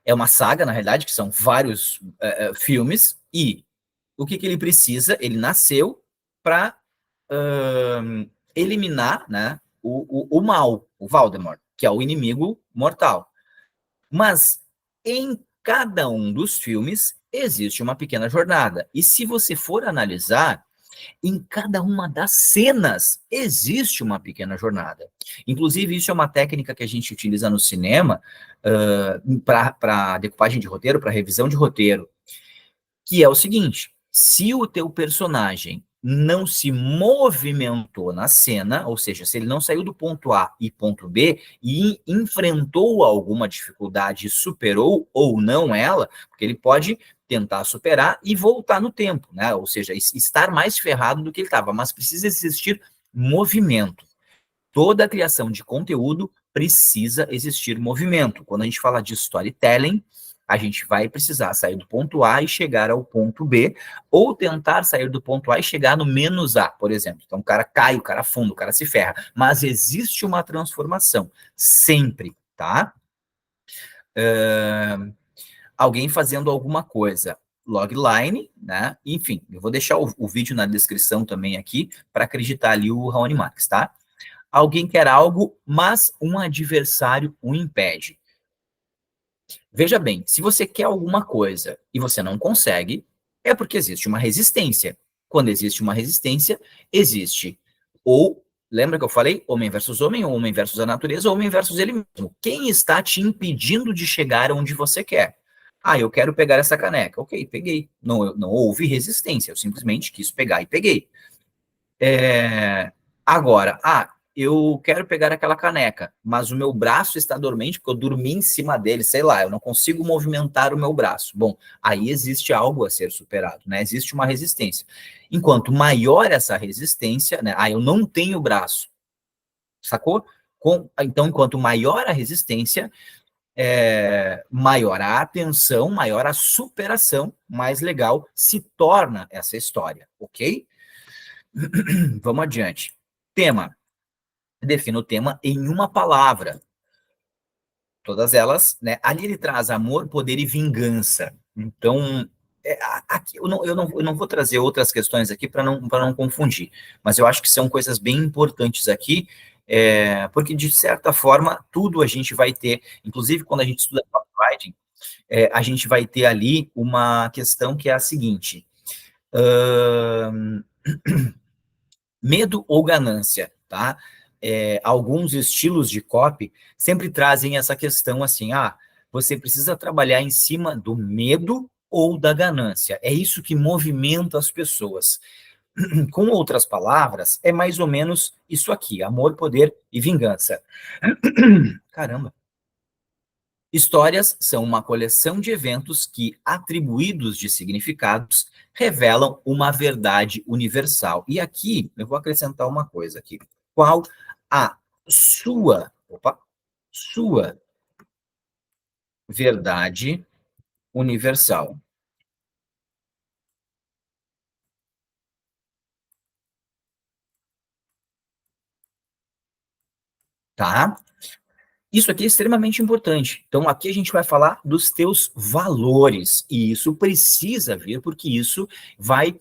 É uma saga, na realidade, que são vários filmes, e o que ele precisa? Ele nasceu para eliminar, né, o mal, o Voldemort, que é o inimigo mortal. Mas em cada um dos filmes existe uma pequena jornada. E se você for analisar, em cada uma das cenas existe uma pequena jornada. Inclusive, isso é uma técnica que a gente utiliza no cinema para decupagem de roteiro, para revisão de roteiro, que é o seguinte: se o teu personagem não se movimentou na cena, ou seja, se ele não saiu do ponto A e ponto B e enfrentou alguma dificuldade e superou ou não ela, porque ele pode tentar superar e voltar no tempo, né? Ou seja, estar mais ferrado do que ele estava, mas precisa existir movimento. Toda a criação de conteúdo precisa existir movimento. Quando a gente fala de storytelling, A gente vai precisar sair do ponto A e chegar ao ponto B, ou tentar sair do ponto A e chegar no menos A, por exemplo. Então o cara cai, o cara afunda, o cara se ferra. Mas existe uma transformação, sempre, tá? Alguém fazendo alguma coisa, logline, né? Enfim, eu vou deixar o vídeo na descrição também aqui, para acreditar ali o Raoni Marques, tá? Alguém quer algo, mas um adversário o impede. Veja bem, se você quer alguma coisa e você não consegue, é porque existe uma resistência. Quando existe uma resistência, existe ou, lembra que eu falei, homem versus homem, ou homem versus a natureza, ou homem versus ele mesmo. Quem está te impedindo de chegar onde você quer? Ah, eu quero pegar essa caneca. Ok, peguei. Não houve resistência, eu simplesmente quis pegar e peguei. Agora, eu quero pegar aquela caneca, mas o meu braço está dormente porque eu dormi em cima dele, sei lá, eu não consigo movimentar o meu braço. Bom, aí existe algo a ser superado, né? Existe uma resistência. Enquanto maior essa resistência, né? Eu não tenho braço, sacou? Então, enquanto maior a resistência, maior a atenção, maior a superação, mais legal se torna essa história, ok? Vamos adiante. Tema. Defina o tema em uma palavra. Todas elas, né? Ali ele traz amor, poder e vingança. Então, aqui eu não vou trazer outras questões aqui para não confundir, mas eu acho que são coisas bem importantes aqui, porque, de certa forma, tudo a gente vai ter, inclusive quando a gente estuda copywriting, a gente vai ter ali uma questão que é a seguinte: medo ou ganância, tá? Alguns estilos de copy sempre trazem essa questão assim, você precisa trabalhar em cima do medo ou da ganância. É isso que movimenta as pessoas. Com outras palavras, é mais ou menos isso aqui: amor, poder e vingança. Caramba. Histórias são uma coleção de eventos que, atribuídos de significados, revelam uma verdade universal. E aqui, eu vou acrescentar uma coisa aqui. Qual a sua verdade universal? Tá? Isso aqui é extremamente importante. Então, aqui a gente vai falar dos teus valores. E isso precisa vir, porque isso vai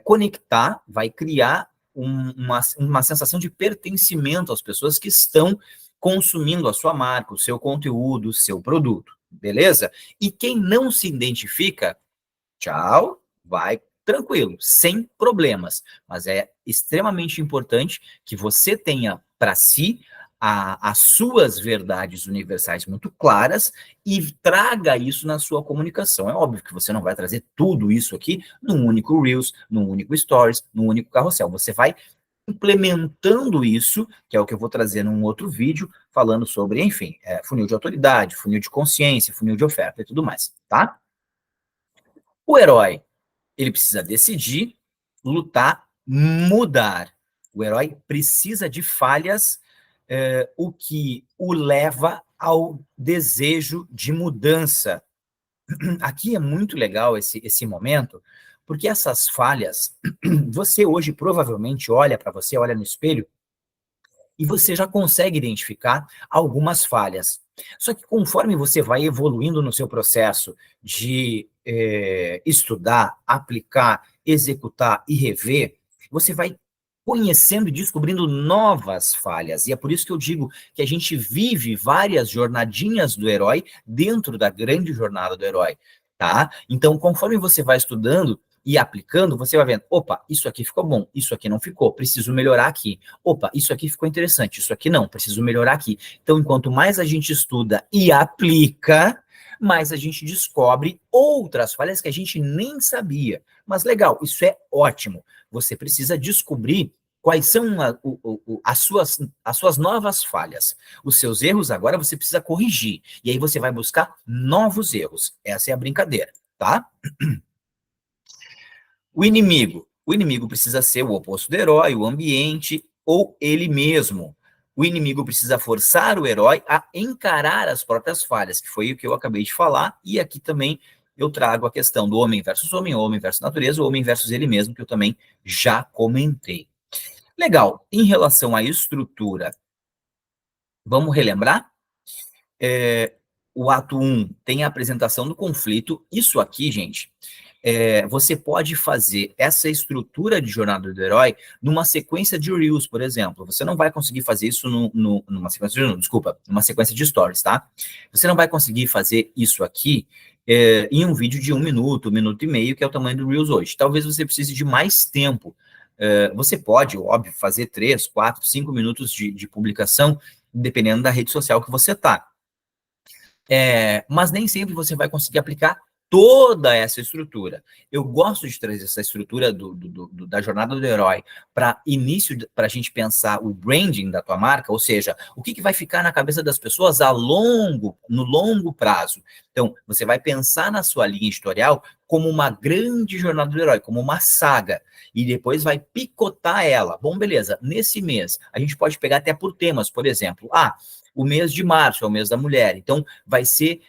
conectar, vai criar uma sensação de pertencimento às pessoas que estão consumindo a sua marca, o seu conteúdo, o seu produto. Beleza? E quem não se identifica, tchau, vai tranquilo, sem problemas. Mas é extremamente importante que você tenha para si as suas verdades universais muito claras e traga isso na sua comunicação. É óbvio que você não vai trazer tudo isso aqui num único Reels, num único Stories, num único carrossel. Você vai implementando isso, que é o que eu vou trazer num outro vídeo, falando sobre, enfim, funil de autoridade, funil de consciência, funil de oferta e tudo mais, tá? O herói, ele precisa decidir, lutar, mudar. O herói precisa de falhas, o que o leva ao desejo de mudança. Aqui é muito legal esse momento, porque essas falhas, você hoje provavelmente olha para você, olha no espelho, e você já consegue identificar algumas falhas. Só que conforme você vai evoluindo no seu processo de estudar, aplicar, executar e rever, você vai conhecendo e descobrindo novas falhas. E é por isso que eu digo que a gente vive várias jornadinhas do herói dentro da grande jornada do herói, tá? Então, conforme você vai estudando e aplicando, você vai vendo, opa, isso aqui ficou bom, isso aqui não ficou, preciso melhorar aqui. Opa, isso aqui ficou interessante, isso aqui não, preciso melhorar aqui. Então, enquanto mais a gente estuda e aplica, mais a gente descobre outras falhas que a gente nem sabia. Mas legal, isso é ótimo. Você precisa descobrir quais são as suas novas falhas. Os seus erros agora você precisa corrigir. E aí você vai buscar novos erros. Essa é a brincadeira, tá? O inimigo. O inimigo precisa ser o oposto do herói, o ambiente ou ele mesmo. O inimigo precisa forçar o herói a encarar as próprias falhas, que foi o que eu acabei de falar, e aqui também eu trago a questão do homem versus natureza, o homem versus ele mesmo, que eu também já comentei. Legal, em relação à estrutura, vamos relembrar? O ato 1 tem a apresentação do conflito. Isso aqui, gente, você pode fazer essa estrutura de jornada do herói numa sequência de Reels, por exemplo. Você não vai conseguir fazer isso numa sequência de, desculpa, numa sequência de Stories, tá? Você não vai conseguir fazer isso aqui em um vídeo de 1 minuto, 1 minuto e meio, que é o tamanho do Reels hoje. Talvez você precise de mais tempo. Você pode, óbvio, fazer 3, 4, 5 minutos de publicação, dependendo da rede social que você está. Mas nem sempre você vai conseguir aplicar toda essa estrutura. Eu gosto de trazer essa estrutura da jornada do herói para início, para a gente pensar o branding da tua marca, ou seja, o que vai ficar na cabeça das pessoas no longo prazo. Então, você vai pensar na sua linha editorial como uma grande jornada do herói, como uma saga, e depois vai picotar ela. Bom, beleza, nesse mês, a gente pode pegar até por temas, por exemplo, o mês de março é o mês da mulher, então vai ser...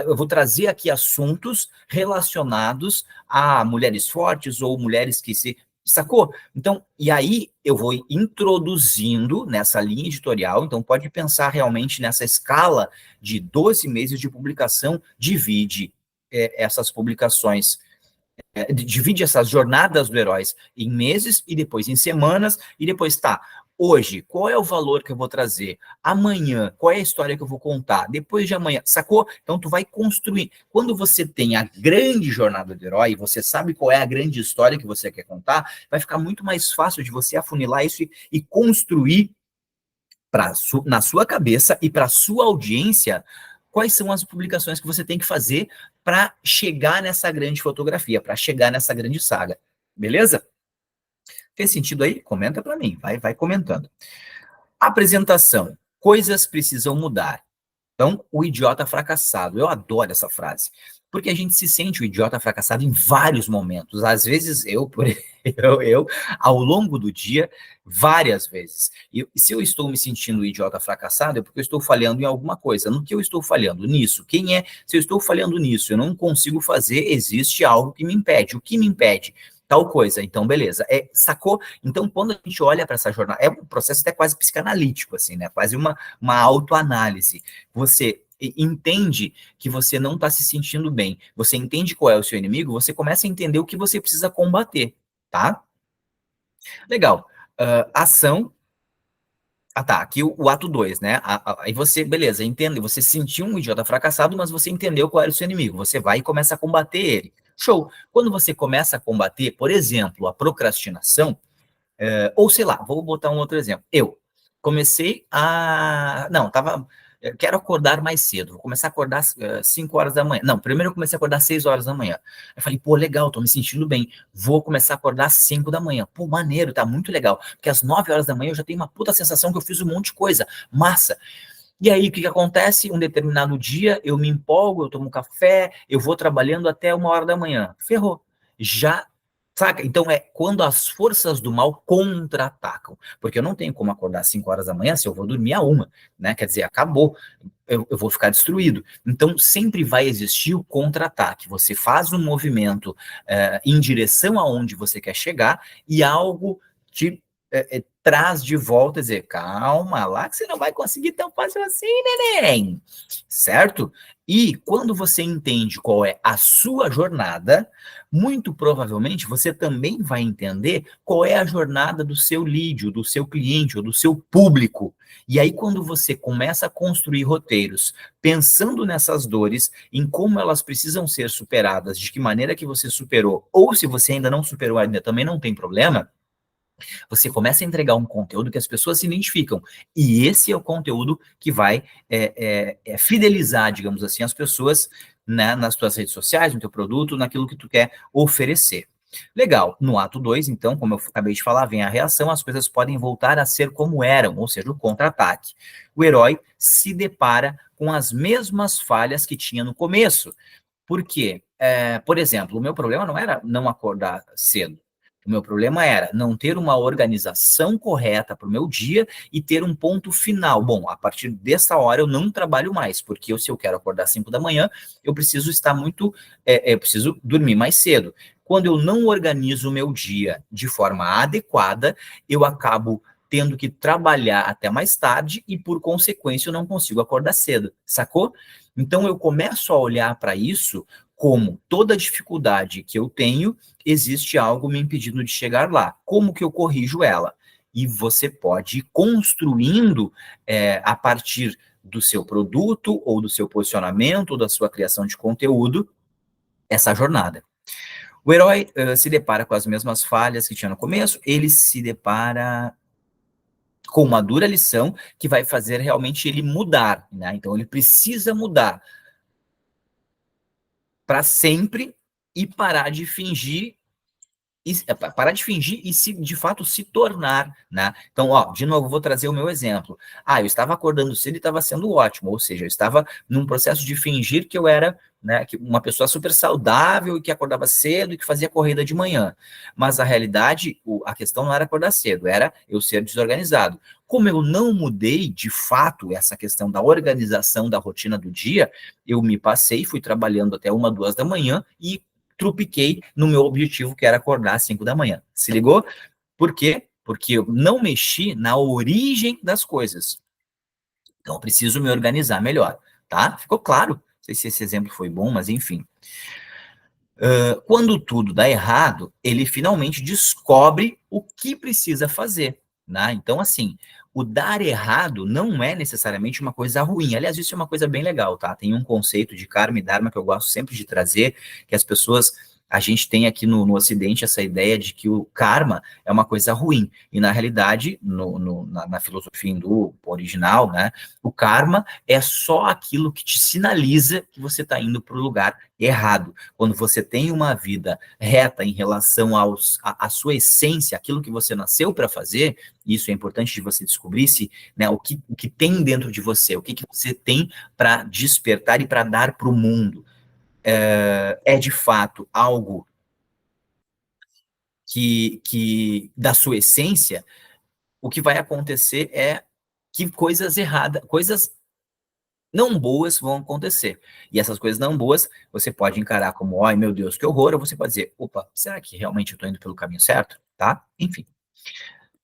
eu vou trazer aqui assuntos relacionados a mulheres fortes ou mulheres que se... Sacou? Então, e aí eu vou introduzindo nessa linha editorial, então pode pensar realmente nessa escala de 12 meses de publicação, divide essas publicações, divide essas jornadas do heróis em meses e depois em semanas, e depois, hoje, qual é o valor que eu vou trazer? Amanhã, qual é a história que eu vou contar? Depois de amanhã, sacou? Então, tu vai construir. Quando você tem a grande jornada do herói, você sabe qual é a grande história que você quer contar, vai ficar muito mais fácil de você afunilar isso e construir na sua cabeça e para a sua audiência quais são as publicações que você tem que fazer para chegar nessa grande fotografia, para chegar nessa grande saga. Beleza? Fez sentido aí? Comenta para mim, vai comentando. Apresentação. Coisas precisam mudar. Então, o idiota fracassado. Eu adoro essa frase. Porque a gente se sente o idiota fracassado em vários momentos. Às vezes, ao longo do dia, várias vezes. E se eu estou me sentindo o idiota fracassado, é porque eu estou falhando em alguma coisa. No que eu estou falhando? Nisso. Se eu estou falhando nisso, eu não consigo fazer, existe algo que me impede. O que me impede? Tal coisa. Então, beleza. Sacou? Então, quando a gente olha para essa jornada, é um processo até quase psicanalítico, assim, né? Quase uma autoanálise. Você entende que você não está se sentindo bem, você entende qual é o seu inimigo, você começa a entender o que você precisa combater, tá? Legal. Ação. Aqui o ato 2, né? Aí você, beleza, entende, você sentiu um idiota fracassado, mas você entendeu qual era o seu inimigo, você vai e começa a combater ele. Show! Quando você começa a combater, por exemplo, a procrastinação, ou sei lá, vou botar um outro exemplo. Eu comecei quero acordar mais cedo, vou começar a acordar 5 horas da manhã. Não, primeiro eu comecei a acordar 6 horas da manhã. Eu falei, pô, legal, tô me sentindo bem. Vou começar a acordar 5 da manhã. Pô, maneiro, tá muito legal. Porque às 9 horas da manhã eu já tenho uma puta sensação que eu fiz um monte de coisa. Massa. E aí, o que acontece? Um determinado dia, eu me empolgo, eu tomo café, eu vou trabalhando até 1 hora da manhã. Ferrou. Já, saca? Então, quando as forças do mal contra-atacam. Porque eu não tenho como acordar às 5 horas da manhã se eu vou dormir a 1, né? Quer dizer, acabou. Eu vou ficar destruído. Então, sempre vai existir o contra-ataque. Você faz um movimento em direção aonde você quer chegar e algo te traz de volta e dizer, calma lá que você não vai conseguir tão fácil assim, neném, certo? E quando você entende qual é a sua jornada, muito provavelmente você também vai entender qual é a jornada do seu lead, ou do seu cliente, ou do seu público. E aí quando você começa a construir roteiros, pensando nessas dores, em como elas precisam ser superadas, de que maneira que você superou, ou se você ainda não superou ainda, também não tem problema, você começa a entregar um conteúdo que as pessoas se identificam. E esse é o conteúdo que vai fidelizar, digamos assim, as pessoas, né, nas tuas redes sociais, no teu produto, naquilo que tu quer oferecer. Legal. No ato 2, então, como eu acabei de falar, vem a reação, as coisas podem voltar a ser como eram, ou seja, o contra-ataque. O herói se depara com as mesmas falhas que tinha no começo. Por quê? Por exemplo, o meu problema não era não acordar cedo. O meu problema era não ter uma organização correta para o meu dia e ter um ponto final. Bom, a partir dessa hora eu não trabalho mais, porque se eu quero acordar às 5 da manhã, eu preciso estar eu preciso dormir mais cedo. Quando eu não organizo o meu dia de forma adequada, eu acabo tendo que trabalhar até mais tarde e, por consequência, eu não consigo acordar cedo, sacou? Então, eu começo a olhar para isso como toda dificuldade que eu tenho, existe algo me impedindo de chegar lá. Como que eu corrijo ela? E você pode ir construindo a partir do seu produto, ou do seu posicionamento, ou da sua criação de conteúdo, essa jornada. O herói se depara com as mesmas falhas que tinha no começo, ele se depara com uma dura lição que vai fazer realmente ele mudar, né? Então ele precisa mudar para sempre e parar de fingir e se de fato se tornar, né? Então, ó, de novo, vou trazer o meu exemplo. Eu estava acordando cedo e estava sendo ótimo, ou seja, eu estava num processo de fingir que eu era, né, uma pessoa super saudável e que acordava cedo e que fazia corrida de manhã. Mas a realidade, a questão não era acordar cedo, era eu ser desorganizado. Como eu não mudei, de fato, essa questão da organização da rotina do dia, eu me passei, fui trabalhando até 1, 2 da manhã e trupiquei no meu objetivo, que era acordar às 5 da manhã. Se ligou? Por quê? Porque eu não mexi na origem das coisas. Então, eu preciso me organizar melhor, tá? Ficou claro? Não sei se esse exemplo foi bom, mas enfim. Quando tudo dá errado, ele finalmente descobre o que precisa fazer, né? Então, assim, o dar errado não é necessariamente uma coisa ruim. Aliás, isso é uma coisa bem legal, tá? Tem um conceito de karma e dharma que eu gosto sempre de trazer, que as pessoas... A gente tem aqui no Ocidente essa ideia de que o karma é uma coisa ruim. E, na realidade, na filosofia hindu original, né, o karma é só aquilo que te sinaliza que você está indo para o lugar errado. Quando você tem uma vida reta em relação à sua essência, aquilo que você nasceu para fazer, isso é importante de você descobrir né, o que tem dentro de você, o que você tem para despertar e para dar para o mundo. É de fato algo que da sua essência, o que vai acontecer é que coisas erradas, coisas não boas vão acontecer. E essas coisas não boas, você pode encarar como, ai meu Deus, que horror, ou você pode dizer, opa, será que realmente eu estou indo pelo caminho certo? Tá? Enfim.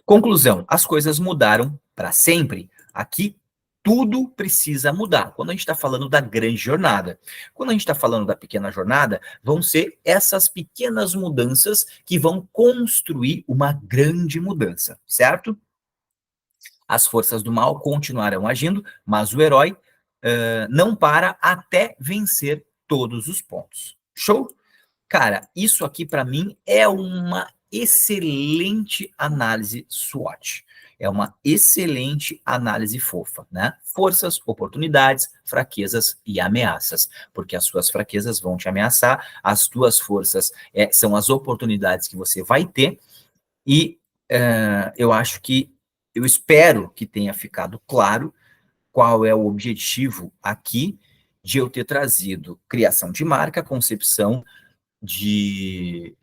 Conclusão, as coisas mudaram para sempre. Aqui, tudo precisa mudar. Quando a gente está falando da grande jornada. Quando a gente está falando da pequena jornada, vão ser essas pequenas mudanças que vão construir uma grande mudança, certo? As forças do mal continuarão agindo, mas o herói não para até vencer todos os pontos. Show? Cara, isso aqui para mim é uma excelente análise SWOT. É uma excelente análise fofa, né? Forças, oportunidades, fraquezas e ameaças. Porque as suas fraquezas vão te ameaçar, as tuas forças são as oportunidades que você vai ter, e eu espero que tenha ficado claro qual é o objetivo aqui de eu ter trazido criação de marca, concepção de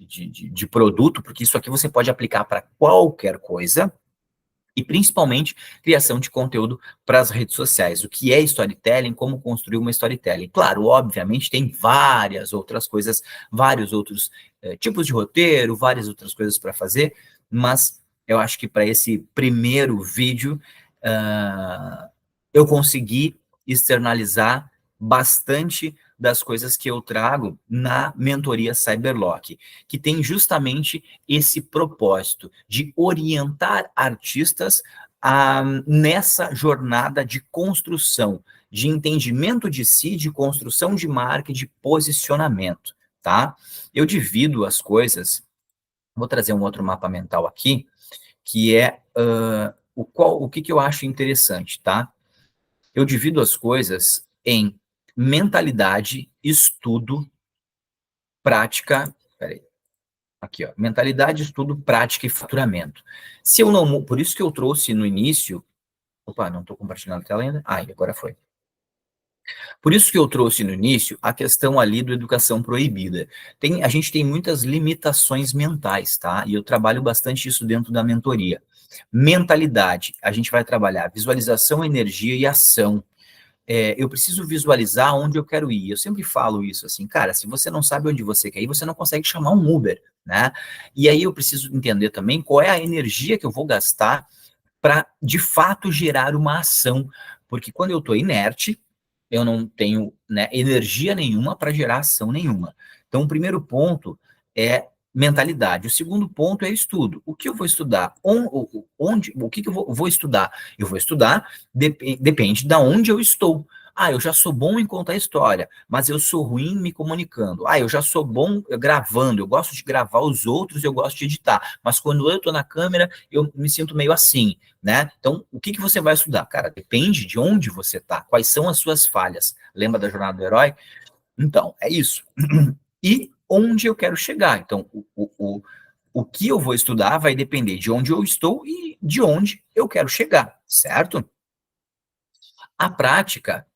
produto, porque isso aqui você pode aplicar para qualquer coisa, e principalmente criação de conteúdo para as redes sociais. O que é storytelling, como construir uma storytelling. Claro, obviamente tem várias outras coisas, vários outros tipos de roteiro, várias outras coisas para fazer, mas eu acho que para esse primeiro vídeo, eu consegui externalizar bastante das coisas que eu trago na mentoria Cyberlock, que tem justamente esse propósito de orientar artistas nessa jornada de construção, de entendimento de si, de construção de marca e de posicionamento, tá? Eu divido as coisas, vou trazer um outro mapa mental aqui, que é o que eu acho interessante, tá? Eu divido as coisas em mentalidade, estudo, prática. Peraí. Aqui, ó. Mentalidade, estudo, prática e faturamento. Se eu não. Por isso que eu trouxe no início. Opa, não estou compartilhando a tela ainda. E agora foi. Por isso que eu trouxe no início a questão ali do educação proibida. A gente tem muitas limitações mentais, tá? E eu trabalho bastante isso dentro da mentoria. Mentalidade, a gente vai trabalhar visualização, energia e ação. Eu preciso visualizar onde eu quero ir. Eu sempre falo isso assim, cara, se você não sabe onde você quer ir, você não consegue chamar um Uber, né? E aí eu preciso entender também qual é a energia que eu vou gastar para, de fato, gerar uma ação. Porque quando eu estou inerte, eu não tenho, né, energia nenhuma para gerar ação nenhuma. Então, o primeiro ponto é mentalidade. O segundo ponto é estudo. O que eu vou estudar? O que eu vou estudar? Eu vou estudar, depende de onde eu estou. Ah, eu já sou bom em contar história, mas eu sou ruim me comunicando. Ah, eu já sou bom gravando, eu gosto de gravar os outros, eu gosto de editar, mas quando eu estou na câmera, eu me sinto meio assim, né? Então, o que você vai estudar? Cara, depende de onde você está, quais são as suas falhas. Lembra da jornada do herói? Então, é isso. E onde eu quero chegar. Então, o que eu vou estudar vai depender de onde eu estou e de onde eu quero chegar, certo? A prática,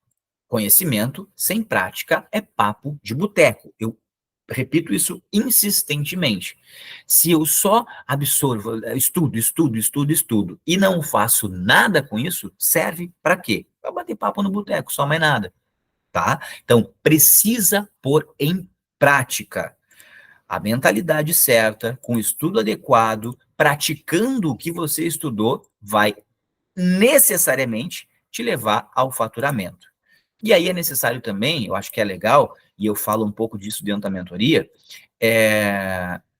conhecimento sem prática é papo de boteco. Eu repito isso insistentemente. Se eu só absorvo, estudo e não faço nada com isso, serve para quê? Para bater papo no boteco, só mais nada, tá? Então, precisa pôr em prática a mentalidade certa, com o estudo adequado, praticando o que você estudou, vai necessariamente te levar ao faturamento. E aí é necessário também, eu acho que é legal, e eu falo um pouco disso dentro da mentoria,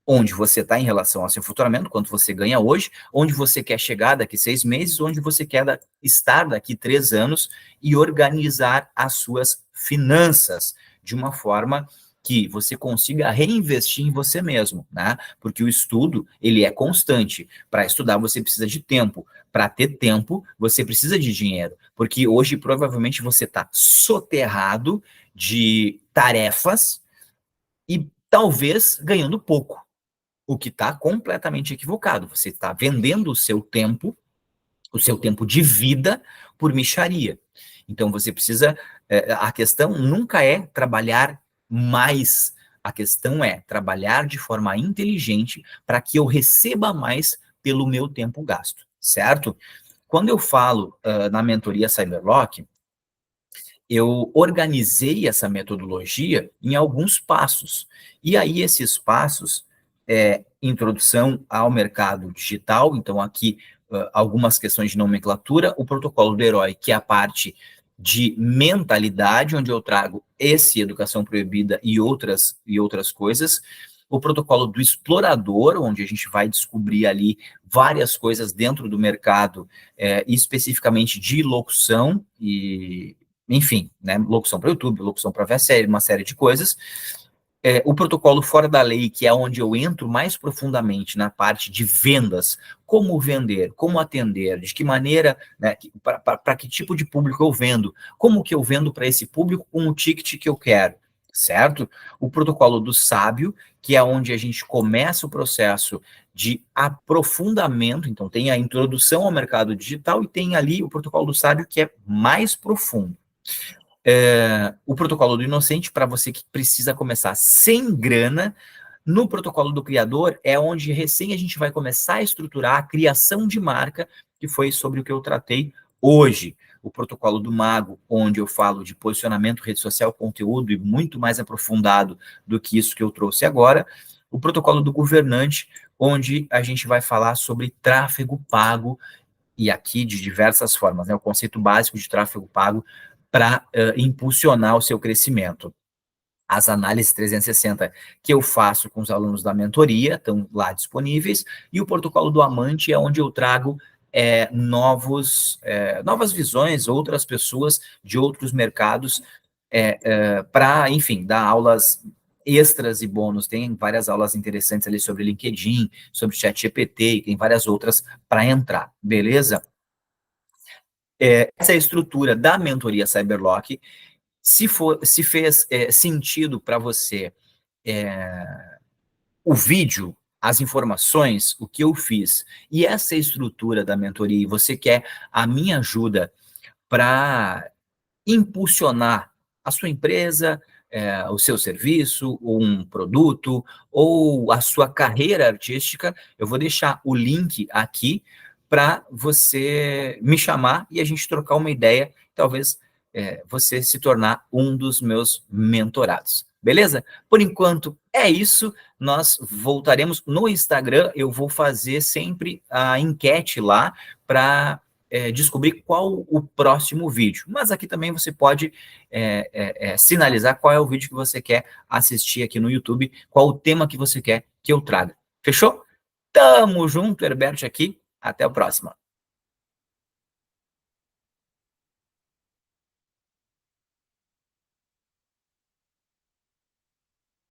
onde você está em relação ao seu faturamento, quanto você ganha hoje, onde você quer chegar daqui 6 meses, onde você quer estar daqui 3 anos e organizar as suas finanças de uma forma que você consiga reinvestir em você mesmo, né? Porque o estudo, ele é constante. Para estudar, você precisa de tempo. Para ter tempo, você precisa de dinheiro. Porque hoje, provavelmente, você está soterrado de tarefas e talvez ganhando pouco, o que está completamente equivocado. Você está vendendo o seu tempo de vida, por mixaria. Então, você precisa... a questão nunca é trabalhar mais, a questão é trabalhar de forma inteligente para que eu receba mais pelo meu tempo gasto, certo? Quando eu falo na mentoria Cyberlock, eu organizei essa metodologia em alguns passos. E aí, esses passos introdução ao mercado digital, então aqui algumas questões de nomenclatura, o protocolo do herói, que é a parte de mentalidade, onde eu trago esse educação proibida e outras coisas, o protocolo do explorador, onde a gente vai descobrir ali várias coisas dentro do mercado, especificamente de locução e, enfim, né, locução para YouTube, locução para VSL, uma série de coisas. O protocolo fora da lei, que é onde eu entro mais profundamente na parte de vendas, como vender, como atender, de que maneira, né, para que tipo de público eu vendo, como que eu vendo para esse público com o ticket que eu quero, certo? O protocolo do sábio, que é onde a gente começa o processo de aprofundamento, então tem a introdução ao mercado digital e tem ali o protocolo do sábio, que é mais profundo. O protocolo do inocente, para você que precisa começar sem grana. No protocolo do criador, é onde recém a gente vai começar a estruturar a criação de marca, que foi sobre o que eu tratei hoje. O protocolo do mago, onde eu falo de posicionamento, rede social, conteúdo, e muito mais aprofundado do que isso que eu trouxe agora. O protocolo do governante, onde a gente vai falar sobre tráfego pago, e aqui de diversas formas, né? O conceito básico de tráfego pago, para impulsionar o seu crescimento. As análises 360 que eu faço com os alunos da mentoria estão lá disponíveis, e o protocolo do amante é onde eu trago novas visões, outras pessoas de outros mercados, para, enfim, dar aulas extras e bônus. Tem várias aulas interessantes ali sobre LinkedIn, sobre ChatGPT, e tem várias outras para entrar, beleza? Essa é a estrutura da mentoria Cyberlock. Se fez sentido para você o vídeo, as informações, o que eu fiz, e essa estrutura da mentoria, e você quer a minha ajuda para impulsionar a sua empresa, o seu serviço, ou um produto, ou a sua carreira artística, eu vou deixar o link aqui para você me chamar e a gente trocar uma ideia, talvez você se tornar um dos meus mentorados. Beleza? Por enquanto é isso, nós voltaremos no Instagram, eu vou fazer sempre a enquete lá para descobrir qual o próximo vídeo. Mas aqui também você pode sinalizar qual é o vídeo que você quer assistir aqui no YouTube, qual o tema que você quer que eu traga. Fechou? Tamo junto, Herbert aqui. Até a próxima.